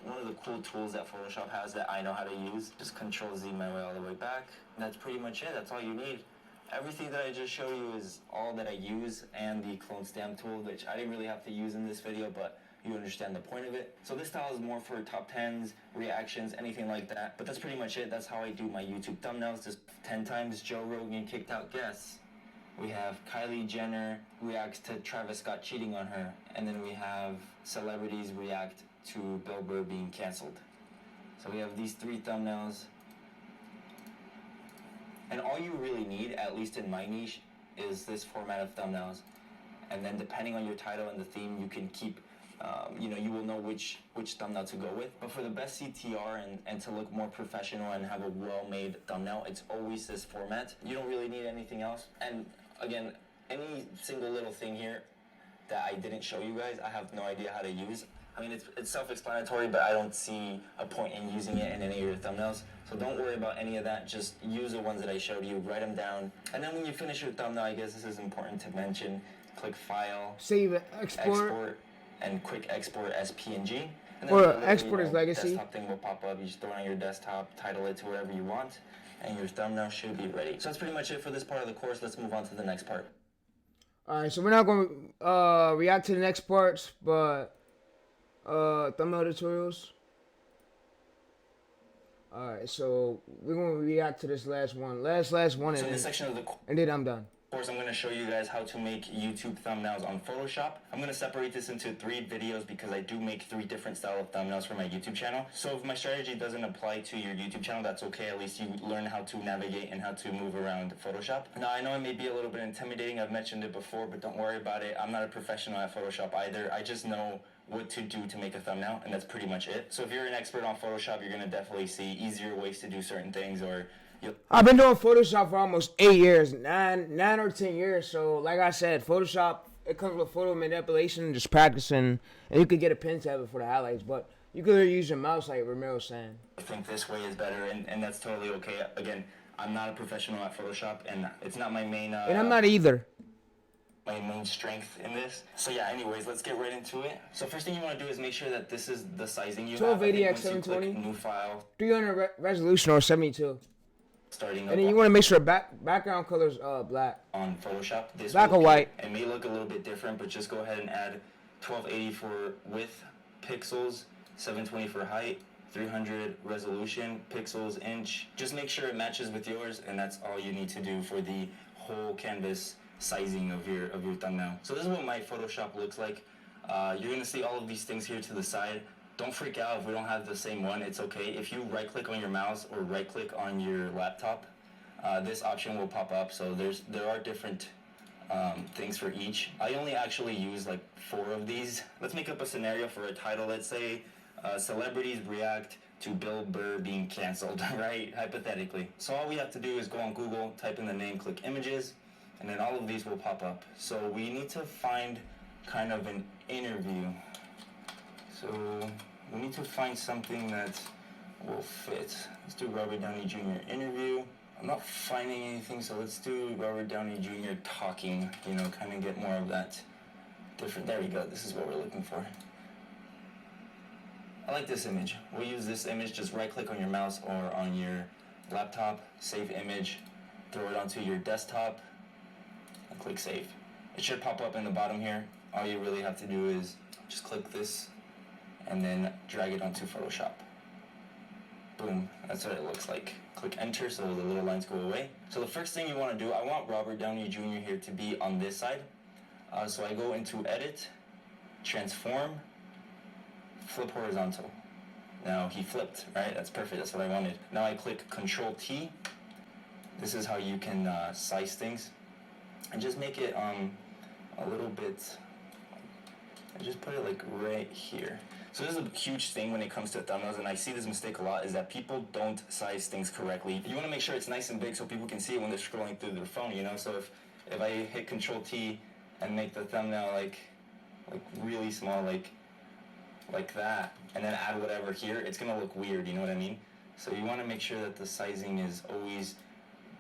one of the cool tools that Photoshop has that I know how to use. Just Control Z my way all the way back. And that's pretty much it. That's all you need. Everything that I just showed you is all that I use, and the clone stamp tool, which I didn't really have to use in this video, but you understand the point of it. So this style is more for top 10s, reactions, anything like that. But that's pretty much it. That's how I do my YouTube thumbnails. Just 10 times Joe Rogan kicked out guests. We have Kylie Jenner reacts to Travis Scott cheating on her. And then we have celebrities react to Bill Burr being canceled. So we have these 3 thumbnails. And all you really need, at least in my niche, is this format of thumbnails. And then depending on your title and the theme, you can keep, you know, you will know which thumbnail to go with. But for the best CTR and to look more professional and have a well-made thumbnail, it's always this format. You don't really need anything else. And again, any single little thing here that I didn't show you guys, I have no idea how to use. I mean, it's self-explanatory, but I don't see a point in using it in any of your thumbnails. So don't worry about any of that. Just use the ones that I showed you, write them down. And then when you finish your thumbnail, I guess this is important to mention, click File, Save it, export, and quick export as PNG. And then or export as legacy. Desktop thing will pop up. You just throw it on your desktop, title it to wherever you want, and your thumbnail should be ready. So that's pretty much it for this part of the course. Let's move on to the next part. Alright, so we're not going to react to the next parts, but thumbnail tutorials. Alright, so we're going to react to this last one. Last one, So and in this section of the and then I'm done. course, I'm going to show you guys how to make YouTube thumbnails on Photoshop. I'm going to separate this into 3 videos because I do make 3 different style of thumbnails for my YouTube channel. So if my strategy doesn't apply to your YouTube channel, that's okay. At least you learn how to navigate and how to move around Photoshop. Now, I know it may be a little bit intimidating. I've mentioned it before, but don't worry about it. I'm not a professional at Photoshop either. I just know what to do to make a thumbnail, and that's pretty much it. So if you're an expert on Photoshop, you're going to definitely see easier ways to do certain things, or I've been doing Photoshop for almost 8 years, 9 or 10 years. So, like I said, Photoshop, it comes with photo manipulation, just practicing, and you could get a pen tablet for the highlights, but you could use your mouse, like Romayroh was saying. I think this way is better, and that's totally okay. Again, I'm not a professional at Photoshop, and it's not my main. And I'm not either. My main strength in this. So yeah, anyways, let's get right into it. So first thing you want to do is make sure that this is the sizing you 1280 have. x 720. New file. 300 resolution or 72. Starting up And then you want to make sure background color is black. on Photoshop. This Black or white. It may look a little bit different, but just go ahead and add 1280 for width, pixels, 720 for height, 300 resolution, pixels, inch. Just make sure it matches with yours, and that's all you need to do for the whole canvas sizing of your thumbnail. So this is what my Photoshop looks like. You're gonna see all of these things here to the side. Don't freak out if we don't have the same one. It's okay. If you right click on your mouse or right click on your laptop, this option will pop up. So there are different things for each. I only actually use like 4 of these. Let's make up a scenario for a title. Let's say celebrities react to Bill Burr being canceled, right? Hypothetically. So all we have to do is go on Google, type in the name, click images, and then all of these will pop up. So we need to find kind of an interview. So we need to find something that will fit. Let's do Robert Downey Jr. interview. I'm not finding anything, so let's do Robert Downey Jr. talking, you know, kind of get more of that different. There we go. This is what we're looking for. I like this image. We'll use this image. Just right click on your mouse or on your laptop, save image, throw it onto your desktop, and click save. It should pop up in the bottom here. All you really have to do is just click this and then drag it onto Photoshop. Boom, that's what it looks like. Click enter so the little lines go away. So the first thing you want to do, I want Robert Downey Jr. here to be on this side. So I go into edit, transform, flip horizontal. Now he flipped, right? That's perfect, that's what I wanted. Now I click Control T. This is how you can size things. And just make it a little bit, I just put it like right here. So this is a huge thing when it comes to thumbnails, and I see this mistake a lot, is that people don't size things correctly. You want to make sure it's nice and big so people can see it when they're scrolling through their phone, you know? So if I hit Control T and make the thumbnail like really small, like that, and then add whatever here, it's gonna look weird, you know what I mean? So you want to make sure that the sizing is always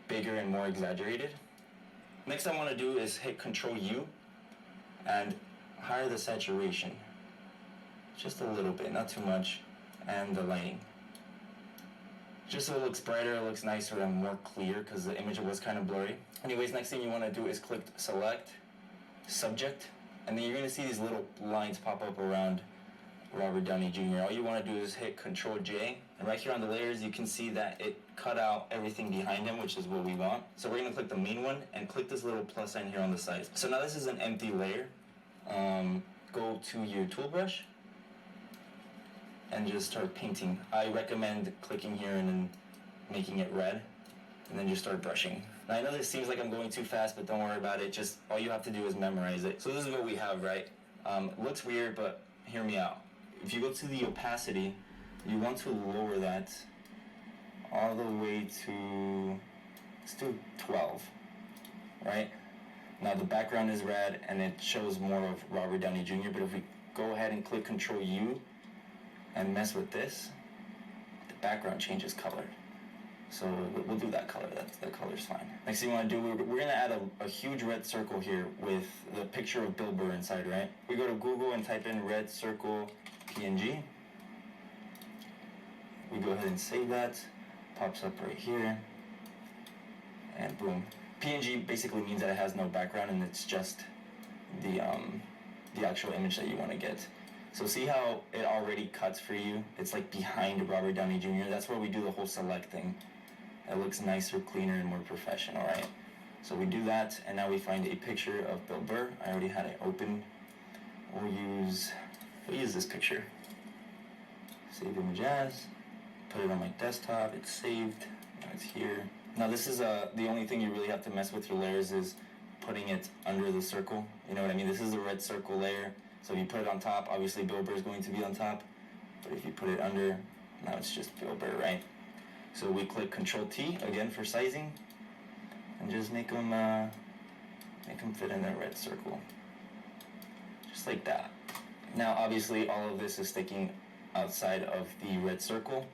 bigger and more exaggerated. Next I want to do is hit Control U and higher the saturation. Just a little bit, not too much, and the lighting. Just so it looks brighter, it looks nicer and more clear because the image was kind of blurry. Anyways, next thing you want to do is click Select, Subject, and then you're going to see these little lines pop up around Robert Downey Jr. All you want to do is hit Control J, and right here on the layers you can see that it cut out everything behind him, which is what we want. So we're going to click the main one and click this little plus sign here on the side. So now this is an empty layer. Go to your tool brush and just start painting. I recommend clicking here and then making it red, and then just start brushing. Now I know this seems like I'm going too fast, but don't worry about it. Just all you have to do is memorize it. So this is what we have, right? Looks weird, but hear me out. If you go to the opacity, you want to lower that all the way to, let's do 12, right? Now the background is red and it shows more of Robert Downey Jr., but if we go ahead and click Control U and mess with this, the background changes color. So we'll do that color, that color's fine. Next thing you want to do, we're gonna add a huge red circle here with the picture of Bill Burr inside, right? We go to Google and type in red circle PNG. We go ahead and save that, pops up right here, and boom. PNG basically means that it has no background and it's just the actual image that you want to get. So see how it already cuts for you? It's like behind Robert Downey Jr. That's where we do the whole select thing. It looks nicer, cleaner, and more professional, right? So we do that, and now we find a picture of Bill Burr. I already had it open. We'll use this picture. Save image as, put it on my desktop, it's saved, and it's here. Now this is the only thing you really have to mess with your layers is putting it under the circle. You know what I mean? This is the red circle layer. So if you put it on top, obviously Bill Burr is going to be on top. But if you put it under, now it's just Bill Burr, right? So we click Control T again for sizing, and just make them fit in that red circle, just like that. Now obviously all of this is sticking outside of the red circle.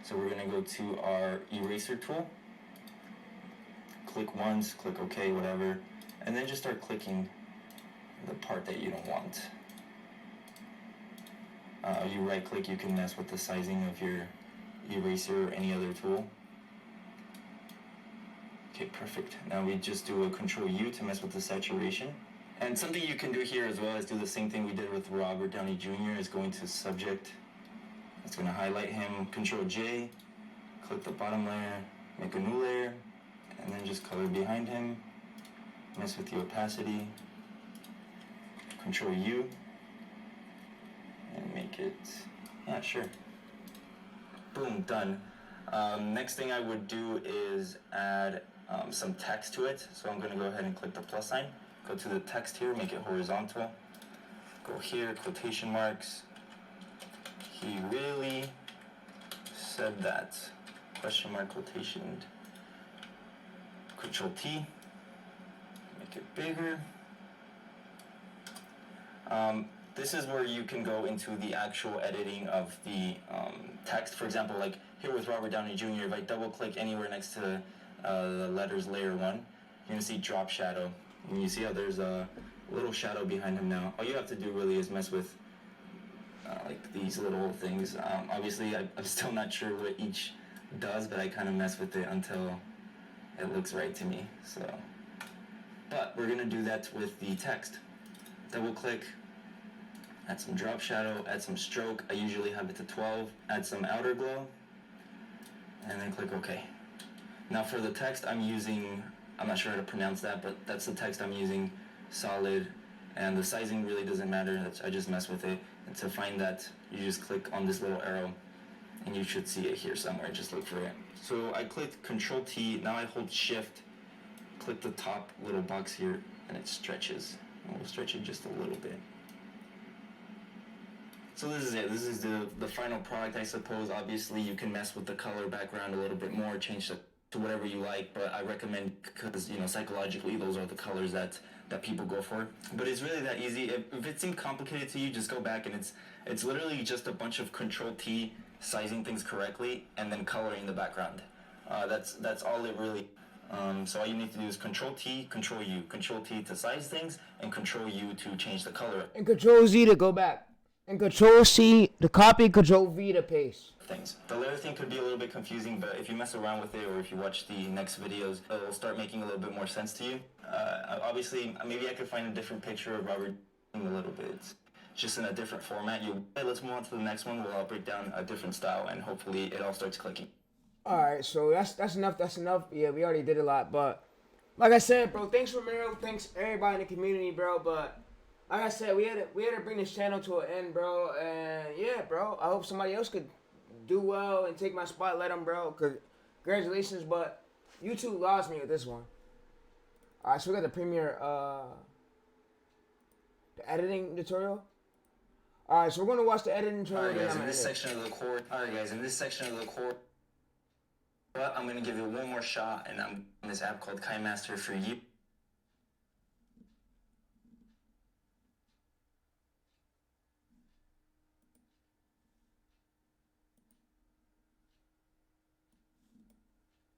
So we're gonna go to our eraser tool. Click once, click OK, whatever, and then just start clicking the part that you don't want. You right click, you can mess with the sizing of your eraser or any other tool. Okay, perfect. Now we just do a Control U to mess with the saturation. And something you can do here as well is do the same thing we did with Robert Downey Jr. is going to subject. It's going to highlight him. Control J, click the bottom layer, make a new layer, and then just color behind him. Mess with the opacity. Control U, and make it, yeah, sure. Boom, done. Next thing I would do is add some text to it. So I'm going to go ahead and click the plus sign. Go to the text here, make it horizontal. Go here, quotation marks. He really said that. Question mark, quotation. Control T. Make it bigger. This is where you can go into the actual editing of the text. For example, like here with Robert Downey Jr., if I double click anywhere next to the letters layer 1, you're going to see drop shadow. And you see how there's little shadow behind him now. All you have to do really is mess with like these little things. Obviously, I'm still not sure what each does, but I kind of mess with it until it looks right to me. So, but we're gonna do that with the text. Double click, add some drop shadow, add some stroke. I usually have it to 12. Add some outer glow, and then click OK. Now for the text, I'm not sure how to pronounce that, but that's the text I'm using, solid, and the sizing really doesn't matter. I just mess with it. And to find that, you just click on this little arrow, and you should see it here somewhere. Just look for it. So I clicked Control T. Now I hold Shift, click the top little box here, and it stretches. And we'll stretch it just a little bit. So this is it. This is the final product, I suppose. Obviously, you can mess with the color background a little bit more, change it to whatever you like, but I recommend, because, you know, psychologically, those are the colors that people go for. But it's really that easy. If it seemed complicated to you, just go back, and it's literally just a bunch of Control T, sizing things correctly, and then coloring the background. That's all it really. So all you need to do is Control T, Control U, Control T to size things, and Control U to change the color. And Control Z to go back. And Control C to copy, Control V to paste. Things. The layer thing could be a little bit confusing, but if you mess around with it, or if you watch the next videos, it'll start making a little bit more sense to you. Obviously, maybe I could find a different picture of Robert a little bit. It's just in a different format. Let's move on to the next one, where I'll break down a different style, and hopefully it all starts clicking. Alright, so that's enough. That's enough. Yeah, we already did a lot, but like I said, bro, thanks Romayroh, thanks everybody in the community, bro. But like I said, we had to bring this channel to an end, bro. And yeah, bro, I hope somebody else could do well and take my spot. Let them, bro. Congratulations, but YouTube lost me with this one. All right, so we got the premiere, the editing tutorial. All right, so we're gonna watch the editing tutorial. All right, guys, in this section of the course. But I'm gonna give it one more shot, and I'm in this app called KineMaster for you.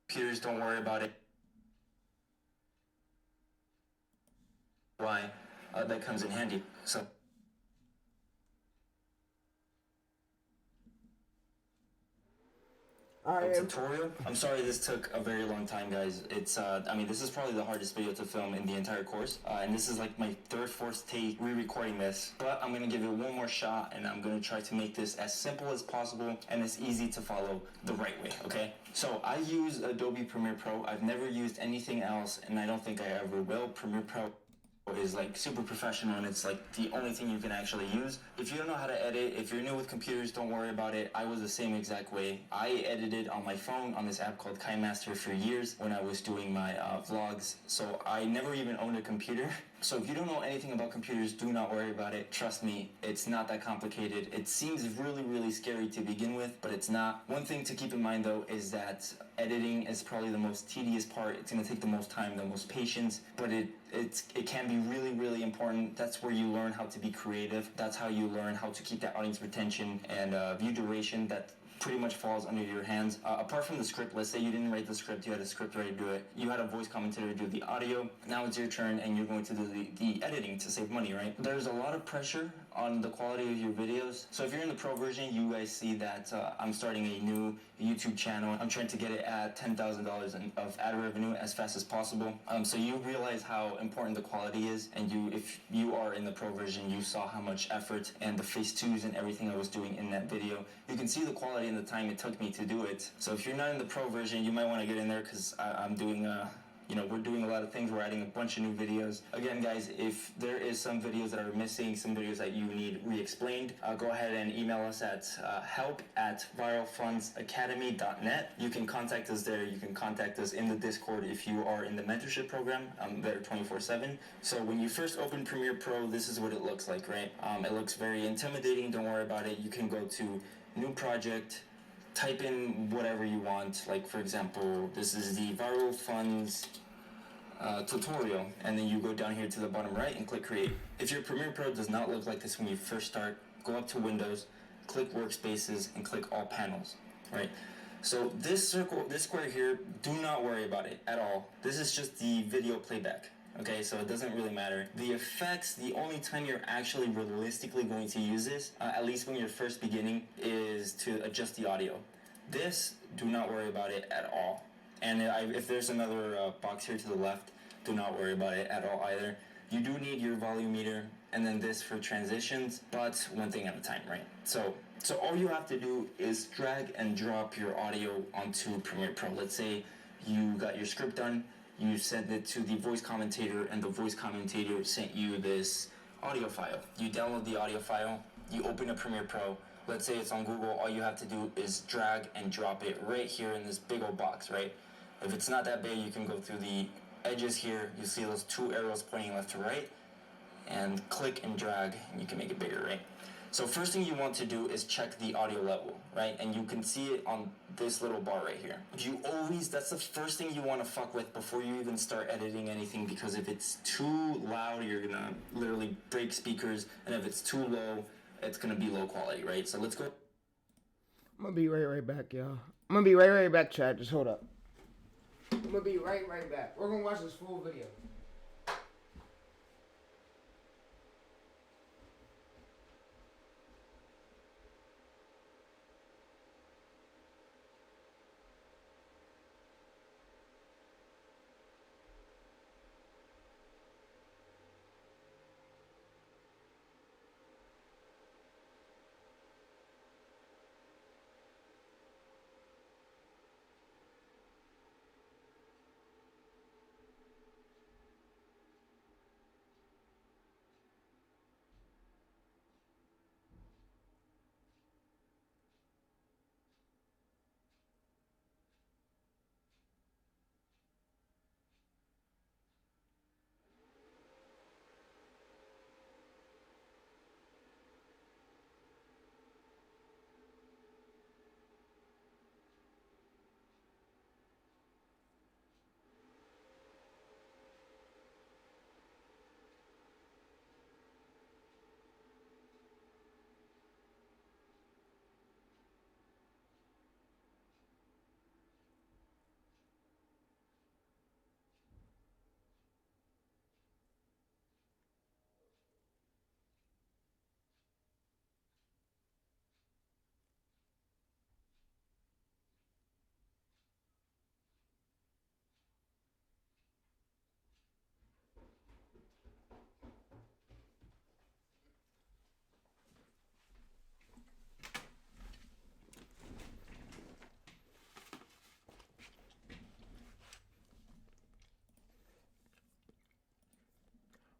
Computers, don't worry about it. Why? That comes in handy. So. Tutorial. I'm sorry this took a very long time, guys. It's this is probably the hardest video to film in the entire course, and this is like my third, fourth take re-recording this. But I'm gonna give it one more shot, and I'm gonna try to make this as simple as possible and as easy to follow the right way. Okay. So I use Adobe Premiere Pro. I've never used anything else, and I don't think I ever will. Premiere Pro is like super professional, and it's like the only thing you can actually use. If you don't know how to edit, if you're new with computers, don't worry about it. I was the same exact way. I edited on my phone on this app called KineMaster for years when I was doing my vlogs, so I never even owned a computer. So if you don't know anything about computers, do not worry about it. Trust me, it's not that complicated. It seems really, really scary to begin with, but it's not. One thing to keep in mind, though, is that editing is probably the most tedious part. It's going to take the most time, the most patience, but it can be really, really important. That's where you learn how to be creative. That's how you learn how to keep that audience retention and view duration. That pretty much falls under your hands. Apart from the script, let's say you didn't write the script, you had a script ready to do it, you had a voice commentator do the audio, now it's your turn and you're going to do the editing to save money, right? There's a lot of pressure on the quality of your videos. So if you're in the pro version, you guys see that I'm starting a new YouTube channel. I'm trying to get it at $10,000 of ad revenue as fast as possible. So you realize how important the quality is, and if you are in the pro version, you saw how much effort and the phase twos and everything I was doing in that video. You can see the quality and the time it took me to do it. So if you're not in the pro version, you might want to get in there, because I'm doing we're doing a lot of things. We're adding a bunch of new videos. Again, guys, if there is some videos that are missing, some videos that you need re-explained, go ahead and email us at help@viralfundsacademy.net. You can contact us there. You can contact us in the Discord if you are in the mentorship program. I'm there 24/7. So when you first open Premiere Pro, this is what it looks like, right? It looks very intimidating. Don't worry about it. You can go to New Project, type in whatever you want. Like, for example, this is the Viral Funds tutorial, and then you go down here to the bottom right and click Create. If your Premiere Pro does not look like this when you first start, go up to Windows, click Workspaces, and click All Panels, right? So this square here, do not worry about it at all. This is just the video playback. Okay, so it doesn't really matter. The effects, the only time you're actually realistically going to use this, at least when you're first beginning, is to adjust the audio. This, do not worry about it at all. And if there's another box here to the left, do not worry about it at all either. You do need your volume meter, and then this for transitions, but one thing at a time, right? So all you have to do is drag and drop your audio onto Premiere Pro. Let's say you got your script done, you sent it to the voice commentator, and the voice commentator sent you this audio file. You download the audio file, you open up Premiere Pro. Let's say it's on Google, all you have to do is drag and drop it right here in this big old box, right? If it's not that big, you can go through the edges here. You see those two arrows pointing left to right, and click and drag, and you can make it bigger, right? So first thing you want to do is check the audio level, right? And you can see it on this little bar right here. That's the first thing you want to fuck with before you even start editing anything, because if it's too loud, you're gonna literally break speakers, and if it's too low, it's gonna be low quality, right? So let's go. I'm gonna be right back, y'all. I'm gonna be right back, chat. Just hold up. I'm gonna be right back. We're gonna watch this full video.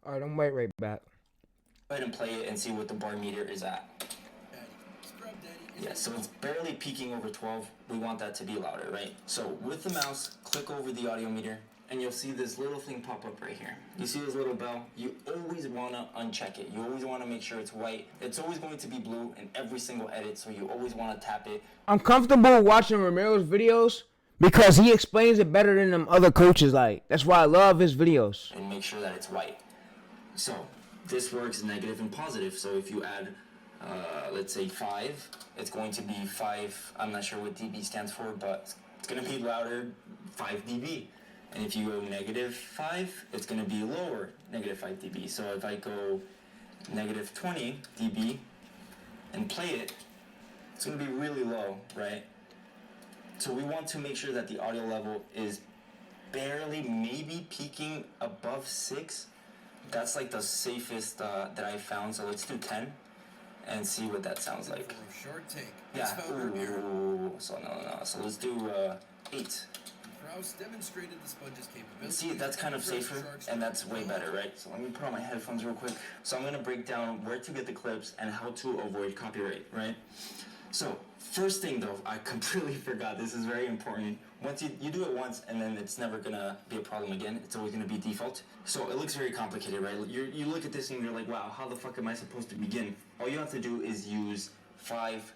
All right, I'm right back. Go ahead and play it and see what the bar meter is at. Yeah, so it's barely peaking over 12. We want that to be louder, right? So with the mouse, click over the audio meter, and you'll see this little thing pop up right here. You see this little bell? You always want to uncheck it. You always want to make sure it's white. It's always going to be blue in every single edit, so you always want to tap it. I'm comfortable watching Romayroh's videos because he explains it better than them other coaches. Like, that's why I love his videos. And make sure that it's white. So this works negative and positive. So if you add, let's say 5, it's going to be 5. I'm not sure what dB stands for, but it's going to be louder, 5 dB. And if you go negative 5, it's going to be lower, negative 5 dB. So if I go negative 20 dB and play it, it's going to be really low, right? So we want to make sure that the audio level is barely, maybe peaking above 6. That's like the safest that I found. So let's do 10 and see what that sounds like. Short take. Yeah. Ooh. So no. So let's do 8. Kraus demonstrated the sponge's capability. See, that's kind of safer, and that's way better, right? So let me put on my headphones real quick. So I'm going to break down where to get the clips and how to avoid copyright, right? So first thing though, I completely forgot. This is very important. Once you do it once, and then it's never going to be a problem again. It's always going to be default. So it looks very complicated, right? You look at this and you're like, wow, how the fuck am I supposed to begin? All you have to do is use 5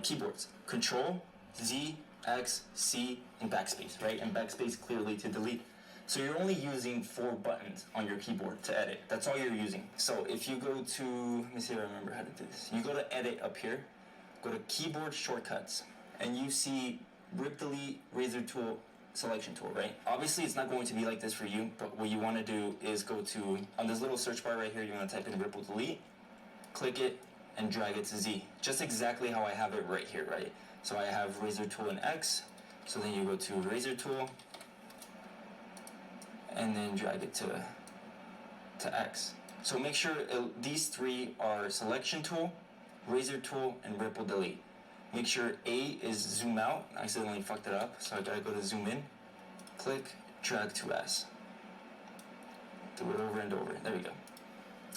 keyboards. Control, Z, X, C, and backspace, right? And backspace clearly to delete. So you're only using 4 buttons on your keyboard to edit. That's all you're using. So if you go to, let me see if I remember how to do this. You go to edit up here, go to keyboard shortcuts, and you see rip, delete, razor tool, selection tool, right? Obviously, it's not going to be like this for you, but what you want to do is go to, on this little search bar right here, you want to type in Ripple Delete, click it, and drag it to Z. Just exactly how I have it right here, right? So I have Razor Tool and X, so then you go to Razor Tool, and then drag it to X. So make sure these three are Selection Tool, Razor Tool, and Ripple Delete. Make sure A is Zoom Out. I accidentally fucked it up, so I gotta go to Zoom In. Click, drag to S. Do it over and over. There we go.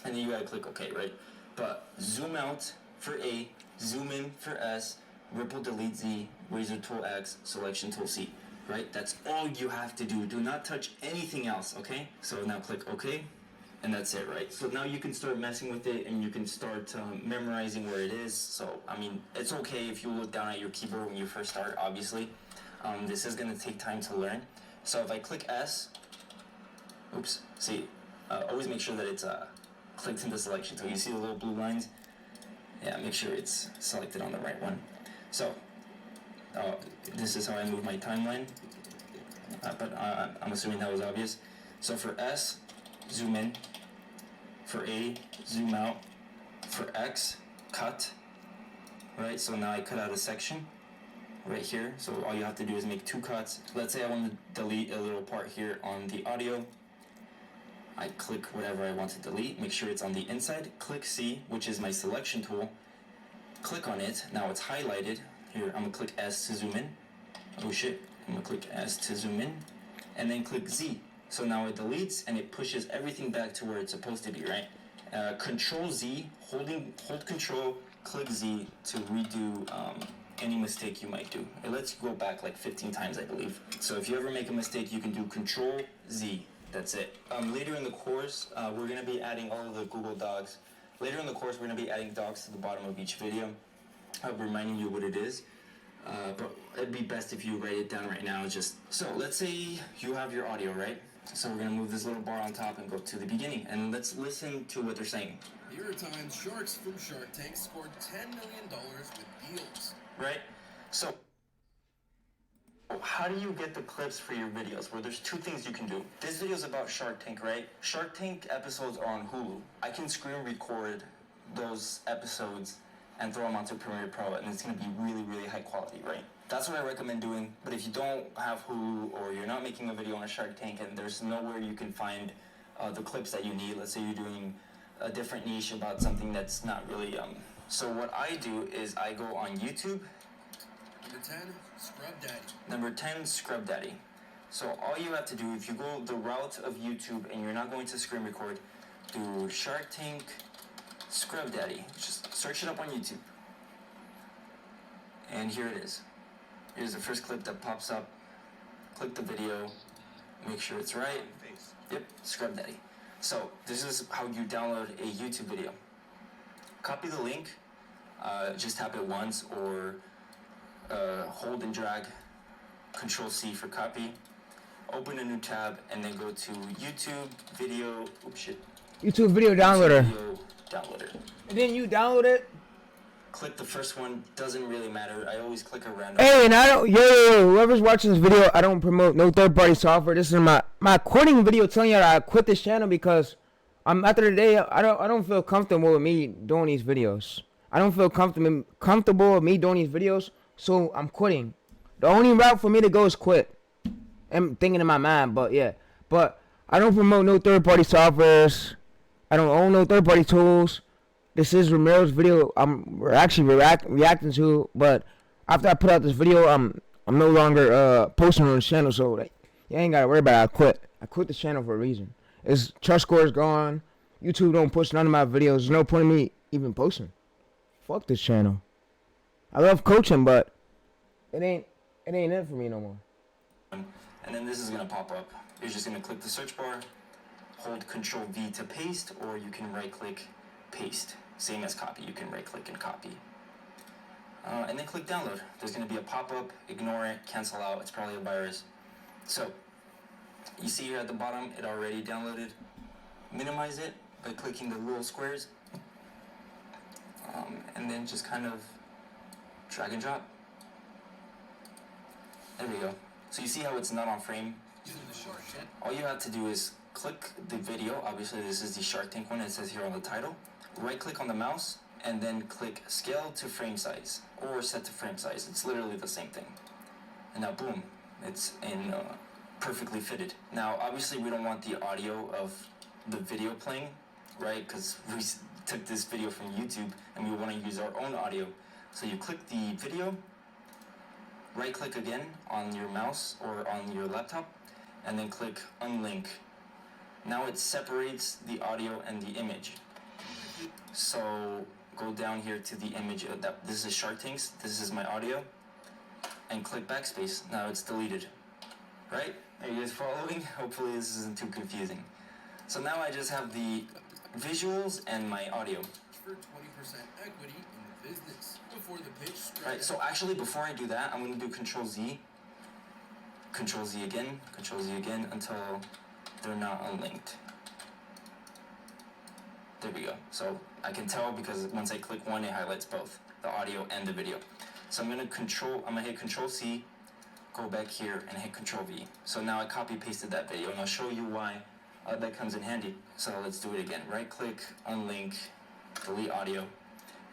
And then you gotta click OK, right? But Zoom Out for A, Zoom In for S, Ripple Delete Z, Razor Tool X, Selection Tool C. Right? That's all you have to do. Do not touch anything else, okay? So now click OK. And that's it, right? So now you can start messing with it and you can start memorizing where it is. So, I mean, it's okay if you look down at your keyboard when you first start, obviously. This is going to take time to learn. So if I click S, oops, see, always make sure that it's clicked in the selection. So you see the little blue lines? Yeah, make sure it's selected on the right one. So, this is how I move my timeline. But I'm assuming that was obvious. So for S, zoom in. For A, zoom out. For X, cut. Right, so now I cut out a section right here. So all you have to do is make 2 cuts. Let's say I want to delete a little part here on the audio. I click whatever I want to delete. Make sure it's on the inside. Click C, which is my selection tool. Click on it. Now it's highlighted. Here, I'm going to click S to zoom in. Oh shit. I'm going to click S to zoom in. And then click Z. So now it deletes and it pushes everything back to where it's supposed to be, right? Control Z, hold Control, click Z to redo any mistake you might do. It lets you go back like 15 times, I believe. So if you ever make a mistake, you can do Control Z. That's it. Later in the course, we're going to be adding all of the Google Docs. Later in the course, we're going to be adding docs to the bottom of each video, reminding you what it is. But it'd be best if you write it down right now. So let's say you have your audio, right? So we're going to move this little bar on top and go to the beginning. And let's listen to what they're saying. Here are times sharks from Shark Tank scored $10 million with deals. Right? So how do you get the clips for your videos? Well, there's 2 things you can do. This video is about Shark Tank, right? Shark Tank episodes are on Hulu. I can screen record those episodes and throw them onto Premiere Pro, and it's going to be really, really high quality, right? That's what I recommend doing. But if you don't have Hulu or you're not making a video on a Shark Tank and there's nowhere you can find the clips that you need, let's say you're doing a different niche about something that's not really... So what I do is I go on YouTube. Number 10, Scrub Daddy. Number 10, Scrub Daddy. So all you have to do, if you go the route of YouTube and you're not going to screen record, do Shark Tank Scrub Daddy. Just search it up on YouTube. And here it is. Here's the first clip that pops up. Click the video. Make sure it's right. Yep, Scrub Daddy. So this is how you download a YouTube video. Copy the link. Just tap it once or hold and drag. Control C for copy. Open a new tab and then go to YouTube video. Oops, shit. YouTube video downloader. Video downloader. And then you download it. Click the first one. Doesn't really matter. I always click a random. Hey, and I don't. Yo, whoever's watching this video, I don't promote no third-party software. This is my quitting video telling you that I quit this channel because after the day I don't feel comfortable with me doing these videos. I don't feel comfortable with me doing these videos, so I'm quitting. The only route for me to go is quit. I'm thinking in my mind, but yeah. But I don't promote no third-party softwares. I don't own no third-party tools. This is Romayroh's video I'm actually reacting to, but after I put out this video, I'm no longer posting on the channel, so like, you ain't gotta worry about it. I quit. I quit the channel for a reason. Its trust score is gone. YouTube don't push none of my videos. There's no point in me even posting. Fuck this channel. I love coaching, but it ain't it for me no more. And then this is gonna pop up. You're just gonna click the search bar, hold Control V to paste, or you can right click, paste. Same as copy, you can right click and copy. And then click download. There's gonna be a pop-up, ignore it, cancel out, it's probably a virus. So, you see here at the bottom, it already downloaded. Minimize it by clicking the little squares. And then just kind of drag and drop. There we go. So you see how it's not on frame? All you have to do is click the video. Obviously this is the Shark Tank one, it says here on the title. Right click on the mouse and then click scale to frame size or set to frame size. It's literally the same thing. And now boom, it's in perfectly fitted. Now obviously we don't want the audio of the video playing, right? Because we took this video from YouTube and we want to use our own audio. So you click the video, right click again on your mouse or on your laptop, and then click unlink. Now it separates the audio and the image. So go down here to the image of that. This is Shark Tanks, this is my audio, and click backspace. Now it's deleted. Right? Are you guys following? Hopefully this isn't too confusing. So now I just have the visuals and my audio. For 20% equity in the business. Before the pitch. Right, so actually before I do that, I'm going to do Control Z again until they're not unlinked. There we go. So I can tell because once I click one, it highlights both the audio and the video. So I'm gonna hit Control C, go back here and hit Control V. So now I copy pasted that video and I'll show you why that comes in handy. So let's do it again. Right click, unlink, delete audio,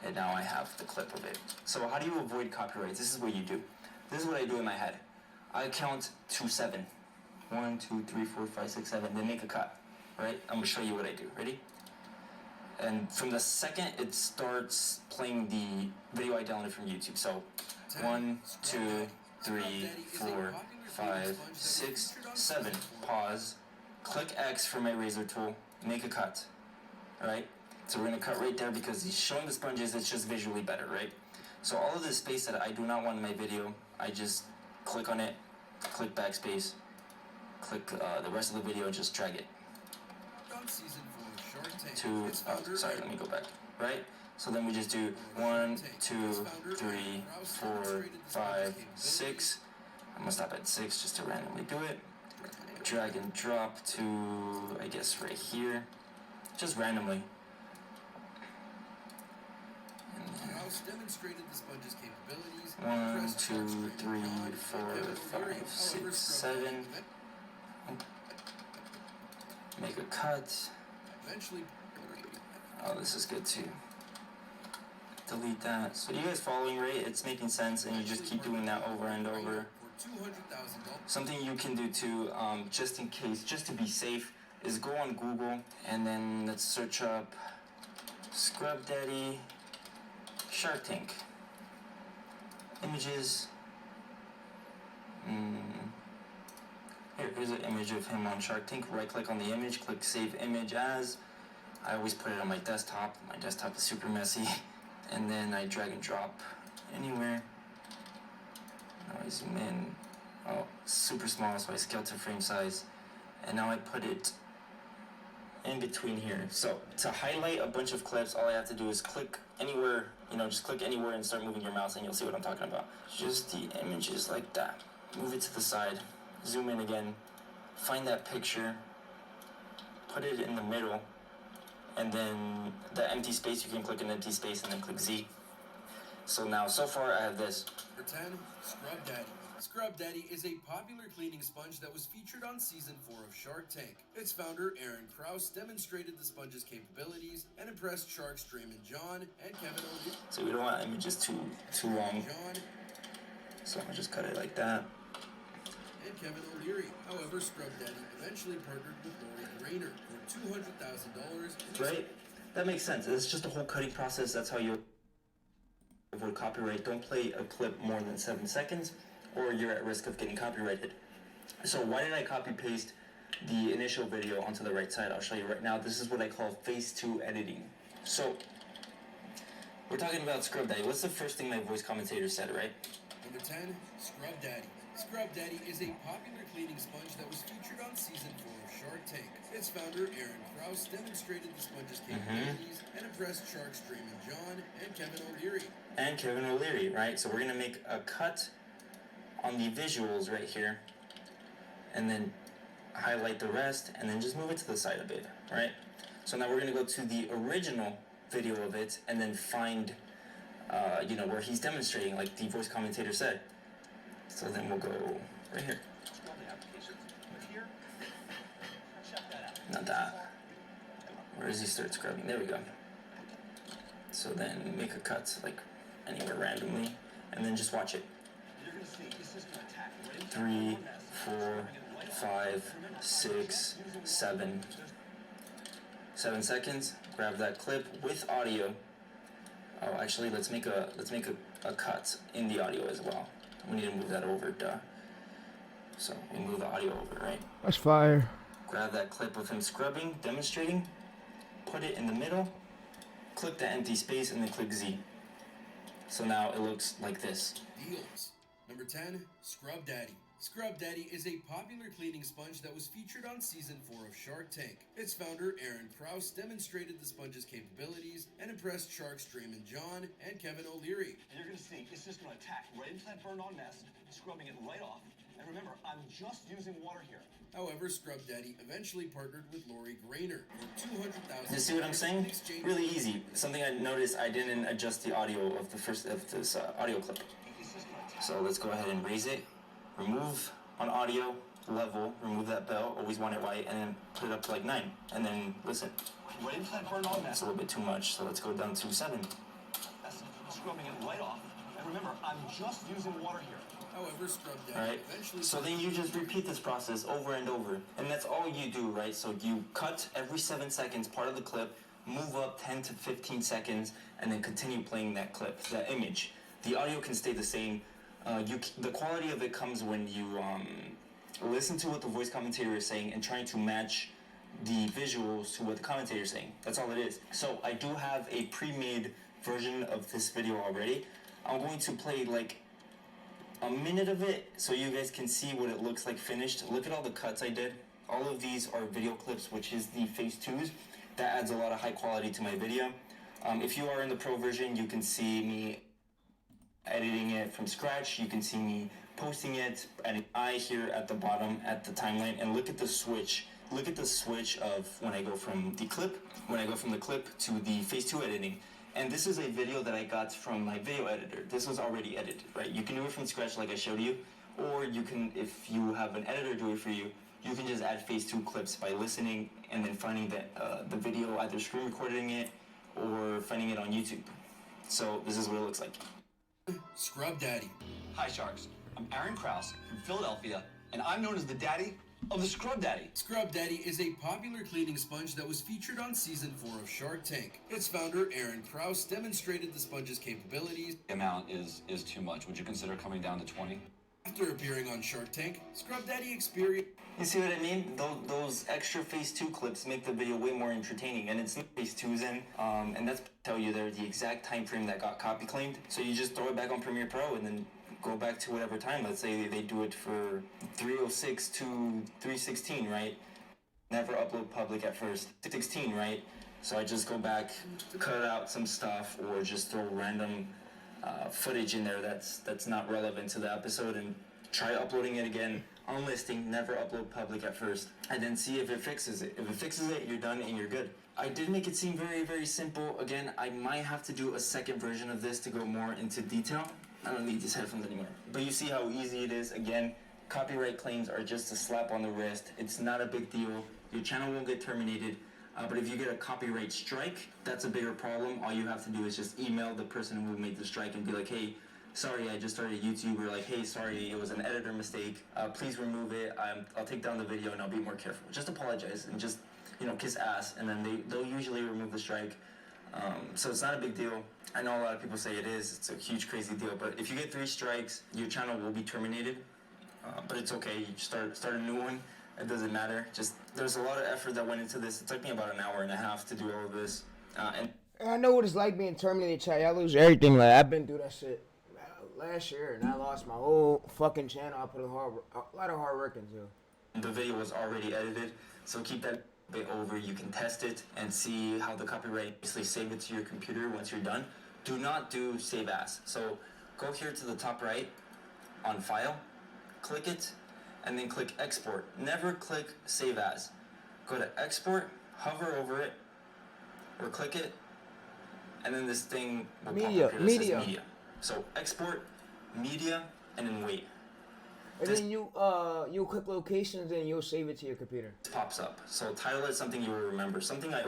and now I have the clip of it. So how do you avoid copyrights? This is what you do. This is what I do in my head. I count to 7. 1, 2, 3, 4, 5, 6, 7. Then make a cut. Right? I'm gonna show you what I do. Ready? And from the second it starts playing the video I downloaded from YouTube. So 1, 2, 3, 4, 5, 6, 7. Pause. Click X for my razor tool. Make a cut. Alright? So we're gonna cut right there because he's showing the sponges, it's just visually better, right? So all of this space that I do not want in my video, I just click on it, click backspace, click the rest of the video and just drag it. Sorry, let me go back. Right? So then we just do 1, 2, 3, 4, 5, 6. I'm gonna stop at 6 just to randomly do it. Drag and drop to, I guess, right here. Just randomly. Demonstrated the sponge's capabilities. 1, 2, 3, 4, 5, 6, 7. Make a cut. Eventually. Oh, this is good too. Delete that. So you guys following, right? It's making sense, and you just keep doing that over and over. Something you can do too, just in case, just to be safe, is go on Google and then let's search up Scrub Daddy Shark Tank images. Here's an image of him on Shark Tank. Right click on the image, click save image as. I always put it on my desktop. My desktop is super messy. And then I drag and drop anywhere. Now I zoom in. Oh, super small, so I scale to frame size. And now I put it in between here. So to highlight a bunch of clips, all I have to do is click anywhere, just click anywhere and start moving your mouse and you'll see what I'm talking about. Just the images like that. Move it to the side, zoom in again, find that picture, put it in the middle, and then the empty space, you can click an empty space and then click Z. So now, so far I have this. For 10, Scrub Daddy. Scrub Daddy is a popular cleaning sponge that was featured on season 4 of Shark Tank. Its founder, Aaron Krause, demonstrated the sponge's capabilities and impressed sharks Draymond John and Kevin O'Leary. So we don't want images too long. So I'm gonna just cut it like that. And Kevin O'Leary. However, Scrub Daddy eventually partnered with Lori Grainer for $200,000. Right? That makes sense. It's just a whole cutting process. That's how you avoid copyright. Don't play a clip more than 7 seconds or you're at risk of getting copyrighted. So why did I copy paste the initial video onto the right side? I'll show you right now. This is what I call phase 2 editing. So we're talking about Scrub Daddy. What's the first thing my voice commentator said, right? Number 10, Scrub Daddy. Scrub Daddy is a popular cleaning sponge that was featured on season 4 of Shark Tank. Its founder, Aaron Krause, demonstrated the sponge's capabilities and impressed sharks Draymond John and Kevin O'Leary. Right? So we're gonna make a cut on the visuals right here, and then highlight the rest, and then just move it to the side a bit, right? So now we're gonna go to the original video of it, and then find, where he's demonstrating, like the voice commentator said. So then we'll go Right here. Not that. Where does he start scrubbing? There we go. So then make a cut like anywhere randomly, and then just watch it. 3, 4, 5, 6, 7. 7 seconds. Grab that clip with audio. Oh, actually, let's make a cut in the audio as well. We need to move that over, duh. So we move the audio over, right? That's fire. Grab that clip of him scrubbing, demonstrating, put it in the middle, click the empty space, and then click Z. So now it looks like this. Deals. Number 10, Scrub Daddy. Scrub Daddy is a popular cleaning sponge that was featured on season 4 of Shark Tank. Its founder, Aaron Krause, demonstrated the sponge's capabilities and impressed sharks Draymond John and Kevin O'Leary. And you're going to see it's just going to attack right into that burned on mess, scrubbing it right off. And remember, I'm just using water here. However, Scrub Daddy eventually partnered with Lori Grainer for $200,000. You see what I'm saying? Really easy. Something I noticed, I didn't adjust the audio of this audio clip. So let's go ahead and raise it. Remove on audio level, remove that bell, always want it white, and then put it up to like 9. And then listen. Right into that burned on mess. That's a little bit too much, so let's go down to 7. That's scrubbing it right off. And remember, I'm just using water here. However, Scrub Daddy Right? eventually... So then you just repeat this process over and over. And that's all you do, right? So you cut every 7 seconds part of the clip, move up 10 to 15 seconds, and then continue playing that clip, that image. The audio can stay the same. The quality of it comes when you listen to what the voice commentator is saying and trying to match the visuals to what the commentator is saying. That's all it is. So I do have a pre-made version of this video already. I'm going to play like a minute of it so you guys can see what it looks like finished. Look at all the cuts I did. All of these are video clips, which is the phase 2s. That adds a lot of high quality to my video. If you are in the pro version, you can see me editing it from scratch. You can see me posting it, and I here at the bottom at the timeline, and look at the switch. Look at the switch of when I go from the clip to the phase 2 editing. And this is a video that I got from my video editor. This was already edited, right? You can do it from scratch like I showed you, or you can, if you have an editor do it for you, you can just add phase 2 clips by listening and then finding the video, either screen recording it or finding it on YouTube. So this is what it looks like. Scrub Daddy. Hi, Sharks. I'm Aaron Krause from Philadelphia, and I'm known as the daddy of the Scrub Daddy. Scrub Daddy is a popular cleaning sponge that was featured on season 4 of Shark Tank. Its founder, Aaron Krause, demonstrated the sponge's capabilities. The amount is too much. Would you consider coming down to 20? After appearing on Shark Tank, Scrub Daddy experienced... You see what I mean? Those extra phase 2 clips make the video way more entertaining, and it's phase 2's in, and that's to tell you they're the exact time frame that got copy claimed. So you just throw it back on Premiere Pro and then go back to whatever time. Let's say they do it for 306 to 316, right? Never upload public at first. 16, right? So I just go back, cut out some stuff, or just throw random footage in there that's not relevant to the episode, and try uploading it again on listing. Never upload public at first, and then see if it fixes it. If it fixes it, you're done and you're good. I did make it seem very, very simple. Again, I might have to do a second version of this to go more into detail. I don't need these headphones anymore. But you see how easy it is. Again, copyright claims are just a slap on the wrist. It's not a big deal. Your channel won't get terminated. But if you get a copyright strike, that's a bigger problem. All you have to do is just email the person who made the strike and be like, hey, sorry, I just started YouTube, or like, hey, sorry, it was an editor mistake. Please remove it. I'll take down the video and I'll be more careful. Just apologize and just, kiss ass, and then they'll usually remove the strike. So it's not a big deal. I know a lot of people say it is. It's a huge, crazy deal. But if you get 3 strikes, your channel will be terminated. But it's okay. You start a new one. It doesn't matter. Just there's a lot of effort that went into this. It took me about an hour and a half to do all of this. And I know what it's like being terminated, chat. Y'all lose everything. Like, I've been through that shit last year, and I lost my whole fucking channel. I put a lot of hard work into. The video was already edited, so keep that bit over. You can test it and see how the copyright, basically save it to your computer once you're done. Do not do save as. So go here to the top right on file, click it, and then click export. Never click save as. Go to export, hover over it, or click it, and then this thing will pop up here that says media. So export, media, and then wait. And then you'll click locations and you'll save it to your computer. Pops up. So title is something you will remember. Something I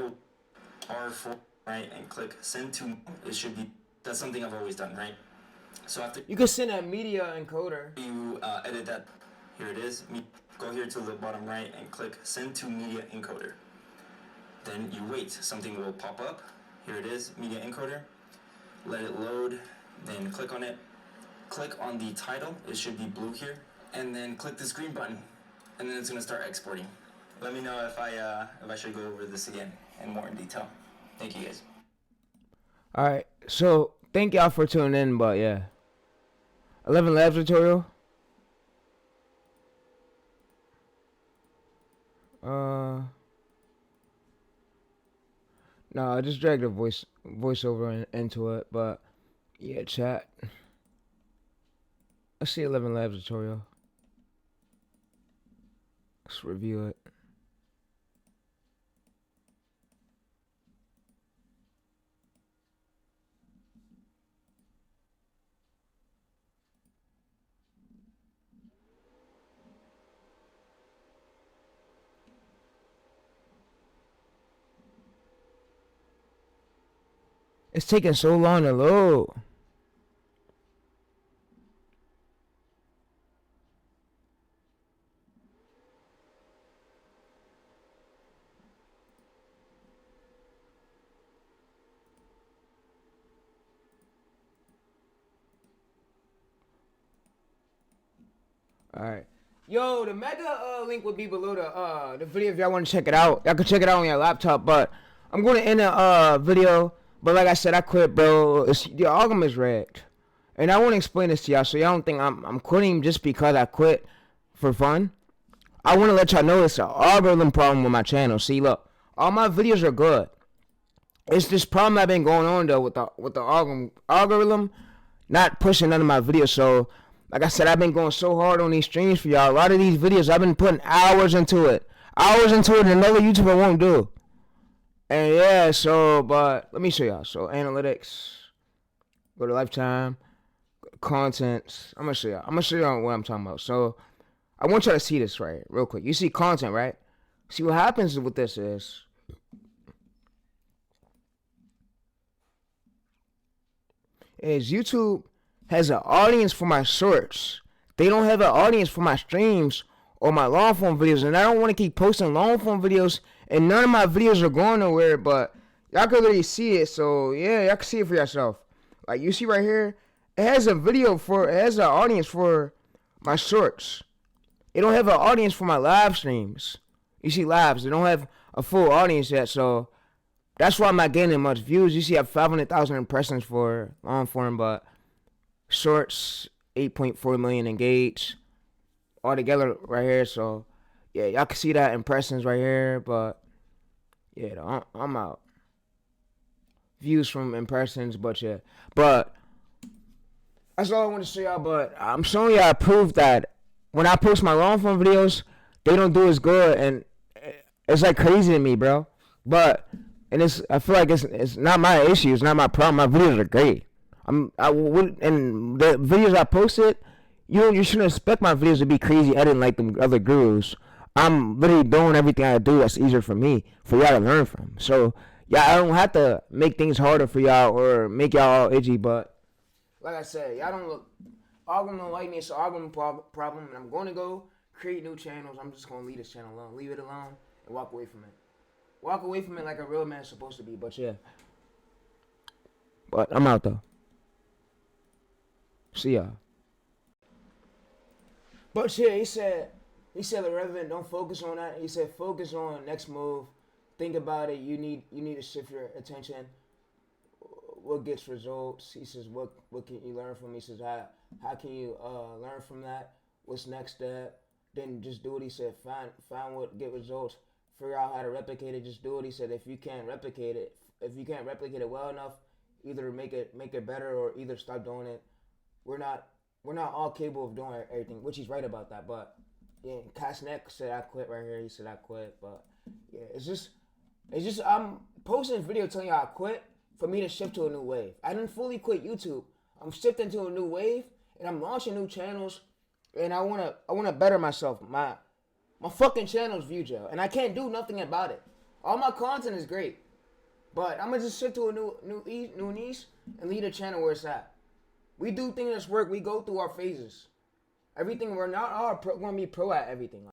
R4, right, and click send to. It should be, that's something I've always done, right? So after You can send a media encoder. you edit that, here it is. Go here to the bottom right and click send to media encoder. Then you wait. Something will pop up. Here it is, media encoder. Let it load. Then click on it. Click on the title. It should be blue here. And then click this green button. And then it's gonna start exporting. Let me know if I should go over this again and more in detail. Thank you guys. Alright, so thank y'all for tuning in, but yeah. 11 Labs tutorial. No, I just dragged a voiceover into it, but yeah, chat. Let's see 11 Labs tutorial. Let's review it. It's taking so long to load. Alright. Yo, the mega link would be below the video if y'all want to check it out. Y'all can check it out on your laptop, but I'm going to end the video. But like I said, I quit, bro. The algorithm is rigged. And I want to explain this to y'all so y'all don't think I'm quitting just because I quit for fun. I want to let y'all know it's an algorithm problem with my channel. See, look, all my videos are good. It's this problem that been going on though with the algorithm not pushing none of my videos. So like I said, I've been going so hard on these streams for y'all. A lot of these videos I've been putting hours into it. Hours into it and another YouTuber won't do. And yeah, so, but let me show y'all. So, analytics, go to lifetime, contents. I'm going to show y'all what I'm talking about. So, I want y'all to see this right real quick. You see content, right? See, what happens with this is, YouTube has an audience for my shorts. They don't have an audience for my streams or my long form videos. And I don't want to keep posting long form videos. And none of my videos are going nowhere, but y'all can literally see it. So yeah, y'all can see it for yourself. Like you see right here, it has an audience for my shorts. It don't have an audience for my live streams. You see lives, they don't have a full audience yet, so that's why I'm not getting much views. You see I have 500,000 impressions for long form, but shorts, 8.4 million engaged altogether right here, so yeah, y'all can see that impressions right here, but yeah, I'm out. Views from impressions, but yeah. But that's all I want to show y'all, but I'm showing y'all proof that when I post my long form videos, they don't do as good, and it's like crazy to me, bro. But, and I feel like it's not my issue, it's not my problem. My videos are great. And the videos I posted, you shouldn't expect my videos to be crazy editing like the other gurus. I'm literally doing everything I do that's easier for me, for y'all to learn from. So, I don't have to make things harder for y'all or make y'all all itchy, but like I said, y'all don't like me, it's an algorithm problem, and I'm going to go create new channels. I'm just going to leave this channel alone, leave it alone, and walk away from it. Walk away from it like a real man's supposed to be, but yeah. But I'm out, though. See y'all. But yeah, he said irrelevant, don't focus on that. He said focus on next move. Think about it. You need to shift your attention. What gets results? He says what can you learn from? He says how can you learn from that? What's next step? Then just do it. He said find what get results. Figure out how to replicate it. Just do it. He said if you can't replicate it well enough, either make it better or either stop doing it. We're not all capable of doing everything, which he's right about that. But yeah, Kashnek said I quit right here. He said I quit, but yeah, it's just I'm posting this video telling y'all I quit for me to shift to a new wave. I didn't fully quit YouTube. I'm shifting to a new wave, and I'm launching new channels. and I wanna better myself. My fucking channel's view jail, and I can't do nothing about it. All my content is great, but I'm gonna just shift to a new niche and lead a channel where it's at. We do things that's work. We go through our phases. Everything we're not all gonna be pro at everything.